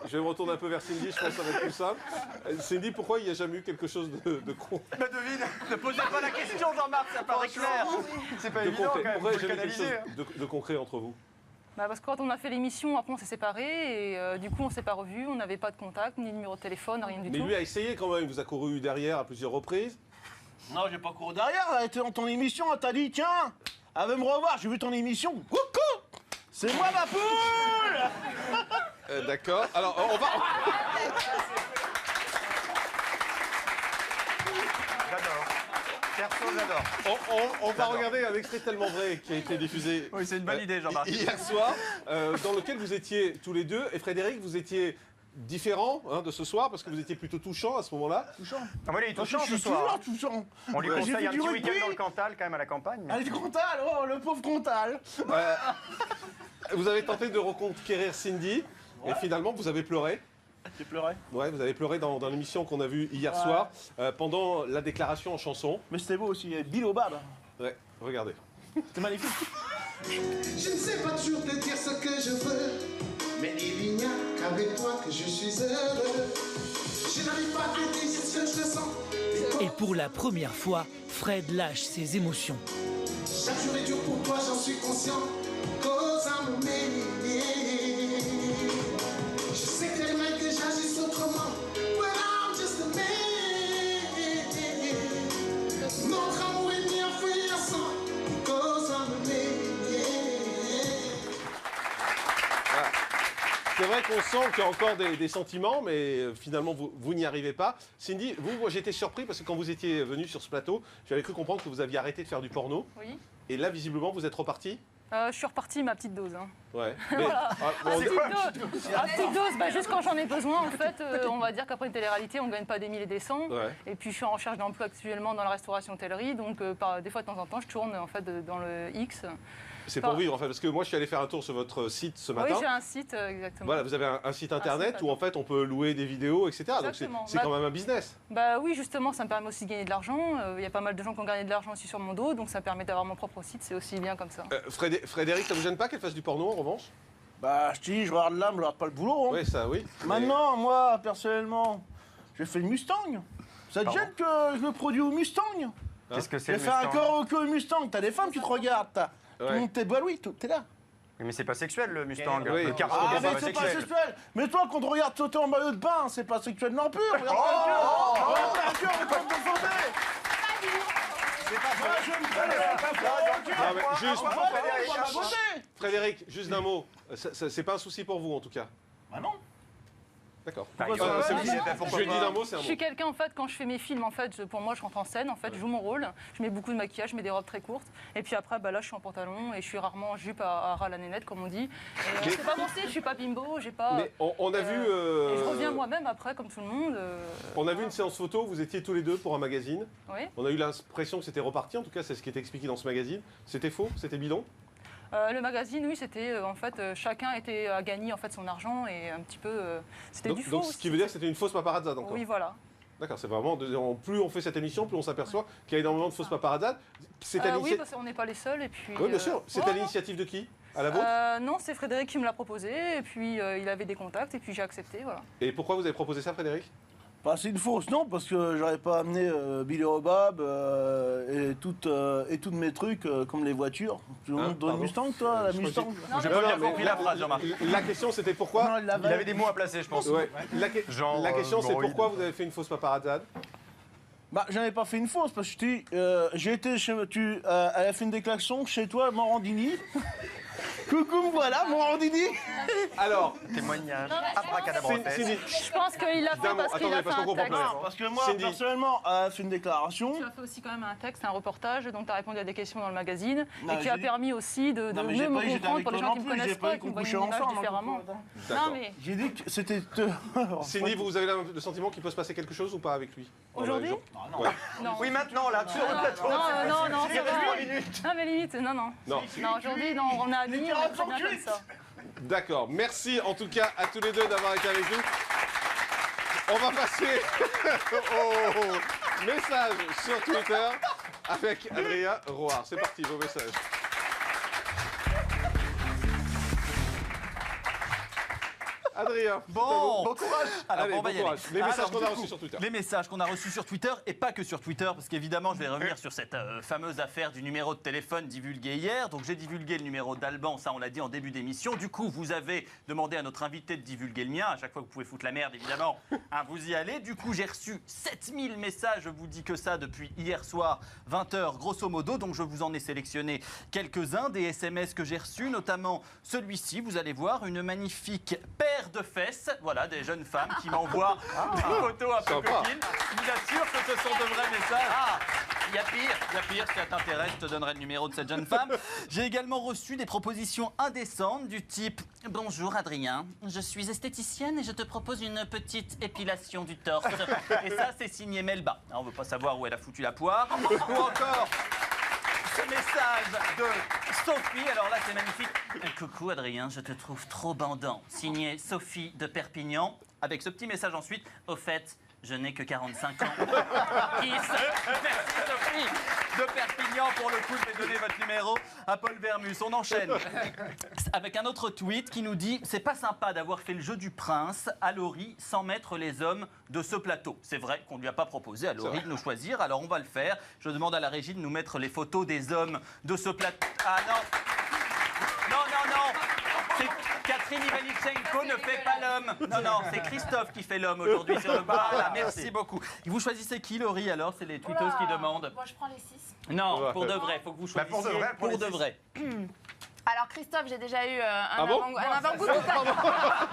Je me retourne un peu vers Cindy, je pense que ça va être plus simple. Cindy, pourquoi il n'y a jamais eu quelque chose de con? Devine, ne posez pas la question, Jean-Marc, ça paraît clair. C'est pas évident, quand même, pourquoi il faut n'y a jamais eu canaliser. quelque chose de concret entre vous? Parce que quand on a fait l'émission, après on s'est séparés et du coup on s'est pas revus, on n'avait pas de contact, ni de numéro de téléphone, rien du tout. Mais lui a essayé quand même, il vous a couru derrière à plusieurs reprises. Non, j'ai pas couru derrière, elle était dans ton émission, elle t'a dit tiens, elle veut me revoir, j'ai vu ton émission. Coucou! C'est moi ma poule! D'accord, alors on va... J'adore. Perso, j'adore. On va regarder un extrait tellement vrai qui a été diffusé Oui, c'est une bonne idée, Jean-Marc. hier soir, dans lequel vous étiez tous les deux, et Frédéric, vous étiez différent de ce soir, parce que vous étiez plutôt touchant à ce moment-là. Touchant. Ah, moi, il est touchant je ce suis soir. toujours touchant. On lui J'ai conseille fait un du petit rugby. week-end dans le Cantal, quand même, à la campagne. Allez, du Cantal, oh, le pauvre Cantal. Vous avez tenté de reconquérir Cindy, et finalement, vous avez pleuré. J'ai pleuré. Ouais, vous avez pleuré dans l'émission qu'on a vue hier soir, pendant la déclaration en chanson. Mais c'était beau aussi, Bill O'Bab. Ouais, regardez. C'était magnifique. Je ne sais pas toujours te dire ce que je veux, mais il n'y a qu'avec toi que je suis heureux. Je n'arrive pas à dire ce que je ressens. Et pour la première fois, Fred lâche ses émotions. Chaque jour est dur pour toi, j'en suis conscient. Cause à me mêler. Je sais que t'aimerais que j'agisse autrement. Well, I'm just a man. Notre amour est mis en feu ensemble. Cause à me mêler. C'est vrai qu'on sent qu'il y a encore des sentiments, mais finalement, vous n'y arrivez pas. Cindy, moi j'étais surpris parce que quand vous étiez venu sur ce plateau, j'avais cru comprendre que vous aviez arrêté de faire du porno. Oui. Et là, visiblement, vous êtes reparti. Je suis repartie ma petite dose. Hein. Ouais. Voilà. Petite dose, juste quand j'en ai besoin, en fait, on va dire qu'après une télé-réalité, on ne gagne pas des milliers et des cents. Ouais. Et puis je suis en recherche d'emploi actuellement dans la restauration-hôtellerie, donc des fois de temps en temps, je tourne en fait dans le X. C'est pour vivre en fait, parce que moi je suis allé faire un tour sur votre site ce matin. Oui, j'ai un site, exactement. Voilà, vous avez un site internet où en fait on peut louer des vidéos, etc. Exactement. Donc c'est quand même un business. Oui, justement, ça me permet aussi de gagner de l'argent. Il y a pas mal de gens qui ont gagné de l'argent aussi sur mon dos, donc ça me permet d'avoir mon propre site, c'est aussi bien comme ça. Frédéric, ça vous gêne pas qu'elle fasse du porno en revanche? Je te dis, je regarde l'âme, je regarde pas le boulot. Hein. Oui, ça oui. Maintenant, moi, personnellement, j'ai fait le Mustang. Ça te gêne que je me produis au Mustang? Qu'est-ce que c'est J'ai le fait un Mustang karaoké au Mustang. T'as des femmes qui te regardent. Tout le monde t'es oui, t'es là. Mais c'est pas sexuel le Mustang. Oui. Le carton, mais c'est pas sexuel. Mais toi, quand on te regarde sauter en maillot de bain, c'est pas sexuel non plus. Regarde ta gueule, on peut te sauter. Frédéric, juste d'un mot. C'est pas un souci pour vous en tout cas. Bah non. D'accord. Je lui dis d'un mot, c'est un mot. Je suis quelqu'un, en fait, quand je fais mes films, en fait, pour moi, je rentre en scène, en fait, je joue mon rôle, je mets beaucoup de maquillage, je mets des robes très courtes, et puis après, là, je suis en pantalon, et je suis rarement en jupe à ras la nénette, comme on dit. C'est pas mon style, je suis pas bimbo, j'ai pas... Mais on a vu... Et je reviens moi-même après, comme tout le monde. On a vu une séance photo, vous étiez tous les deux pour un magazine. Oui. On a eu l'impression que c'était reparti, en tout cas, c'est ce qui était expliqué dans ce magazine. C'était faux? C'était bidon? Le magazine, oui, c'était en fait chacun était à gagner en fait son argent et un petit peu c'était du faux. Donc ce qui veut dire que c'était une fausse paparazza encore. Oui, voilà. D'accord, c'est vraiment... Plus on fait cette émission, plus on s'aperçoit qu'il y a énormément de fausses paparazzades. Oui, parce qu'on n'est pas les seuls. Et puis, oui, bien sûr. C'est à l'initiative de qui? À la vôtre? Non, c'est Frédéric qui me l'a proposé. Et puis, il avait des contacts. Et puis, j'ai accepté. Voilà. Et pourquoi vous avez proposé ça, Frédéric? Bah, c'est une fausse, non, parce que j'aurais pas amené Billy Robab et toutes mes trucs comme les voitures. Tu veux une Mustang, toi, la Mustang? J'ai pas bien compris la phrase, Jean-Marc. La question, c'était pourquoi? Il avait des mots à placer, je pense. Ouais. La question, c'est pourquoi vous avez fait une fausse paparazzade? Bah, j'en ai pas fait une fausse, parce que j'ai été à la fin des klaxons chez toi, Morandini. Coucou, me voilà, Morandini. Alors, témoignage, abracadabra. Je pense qu'il l'a fait parce qu'il a fait un texte. Parce que moi, personnellement, à la fin de déclaration... Tu as fait aussi quand même un texte, un reportage, donc tu as répondu à des questions dans le magazine, et qui a permis aussi de mieux me comprendre pour les gens qui ne me connaissent pas et qui me voient une image différemment. Non, mais... J'ai dit que c'était... Cindy, vous avez le sentiment qu'il peut se passer quelque chose ou pas avec lui? Aujourd'hui? Non. Oui, maintenant, là, sur le plateau. Non, il y a 3 minutes. Non, mais limite, non. Non, aujourd'hui, on a mis, on a bien comme ça. D'accord, merci en tout cas à tous les deux d'avoir été avec nous. On va passer au message sur Twitter avec Adrien Roard. C'est parti, vos messages. Adrien, bon courage. Alors, allez, on va y aller. Les messages qu'on a reçus sur Twitter. Les messages qu'on a reçus sur Twitter, et pas que sur Twitter, parce qu'évidemment, je vais revenir sur cette fameuse affaire du numéro de téléphone divulgué hier. Donc, j'ai divulgué le numéro d'Alban, ça, on l'a dit en début d'émission. Du coup, vous avez demandé à notre invité de divulguer le mien. À chaque fois que vous pouvez foutre la merde, évidemment, hein, vous y allez. Du coup, j'ai reçu 7000 messages, je vous dis que ça, depuis hier soir, 20h, grosso modo. Donc, je vous en ai sélectionné quelques-uns, des SMS que j'ai reçus, notamment celui-ci. Vous allez voir, une magnifique paire de fesses. Voilà, des jeunes femmes qui m'envoient des photos un peu coquines. Je vous assure que ce sont de vrais messages. Ah, il y a pire, si ça t'intéresse, je te donnerai le numéro de cette jeune femme. J'ai également reçu des propositions indécentes du type « Bonjour Adrien, je suis esthéticienne et je te propose une petite épilation du torse. » Et ça, c'est signé Melba. On ne veut pas savoir où elle a foutu la poire. Ou encore... ce message de Sophie, alors là c'est magnifique. Coucou Adrien, je te trouve trop bandant. Signé Sophie de Perpignan. Avec ce petit message ensuite, au fait, je n'ai que 45 ans. Merci Sophie de Perpignan pour le coup, je vais donner votre numéro à Paul Vermus. On enchaîne avec un autre tweet qui nous dit « C'est pas sympa d'avoir fait le jeu du prince à Laurie sans mettre les hommes de ce plateau. » C'est vrai qu'on ne lui a pas proposé à Laurie de nous choisir, alors on va le faire. Je demande à la régie de nous mettre les photos des hommes de ce plateau. Ah non, c'est Catherine Ivanichenko ne fait pas l'homme. Non, c'est Christophe qui fait l'homme aujourd'hui sur le bar. Là, merci beaucoup. Vous choisissez qui, Laurie, alors? C'est les tweeteuses qui demandent. Moi, je prends les 6. Non, pour de vrai, il faut que vous choisissiez pour de vrai. Alors, Christophe, j'ai déjà eu un bon avant-goût tout à l'heure.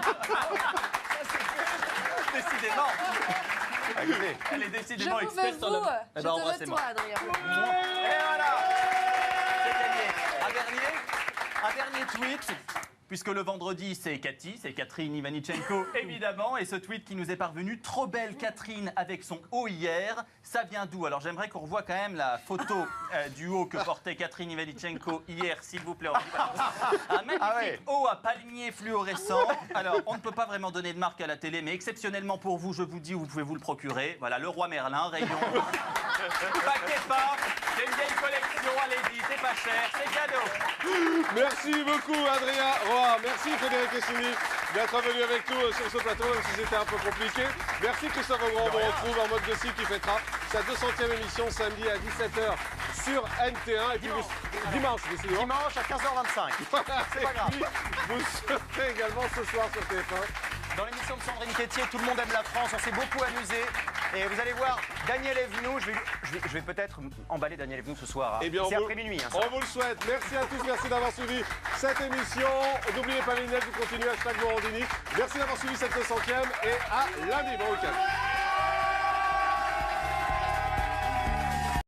Décidément. Elle est décidément experte sur le... Je te veux toi, Adrien. Et voilà. C'est gagné. Un dernier tweet. Puisque le vendredi, c'est Cathy, c'est Catherine Ivanichenko, évidemment. Et ce tweet qui nous est parvenu, trop belle Catherine avec son haut hier, ça vient d'où? Alors j'aimerais qu'on revoie quand même la photo du haut que portait Catherine Ivanichenko hier, s'il vous plaît. Un magnifique haut à palmier fluorescent. Alors on ne peut pas vraiment donner de marque à la télé, mais exceptionnellement pour vous, je vous dis où vous pouvez vous le procurer. Voilà, le Roi Merlin, rayon. Paquet pas, c'est une vieille collection, allez-y, c'est pas cher, c'est cadeau. Merci beaucoup Adrien Roard, merci Frédéric Essini d'être venu avec nous sur ce plateau, même si c'était un peu compliqué. Merci Christophe Beaugrand, on vous retrouve en mode gossip qui fêtera sa 200e émission samedi à 17h sur NT1. Et puis dimanche, décidément. Dimanche à 15h25. Voilà, c'est pas grave. Vous serez également ce soir sur TF1. Dans l'émission de Sandrine Quétier, tout le monde aime la France, on s'est beaucoup amusé. Et vous allez voir, Daniel Evenou, je vais peut-être emballer Daniel Evenou ce soir. Eh bien, c'est après minuit. On vous le souhaite. Merci à tous, merci d'avoir suivi cette émission. N'oubliez pas les lunettes, vous continuez à chaque Morandini. Merci d'avoir suivi cette 200e et à lundi. Bon week-end.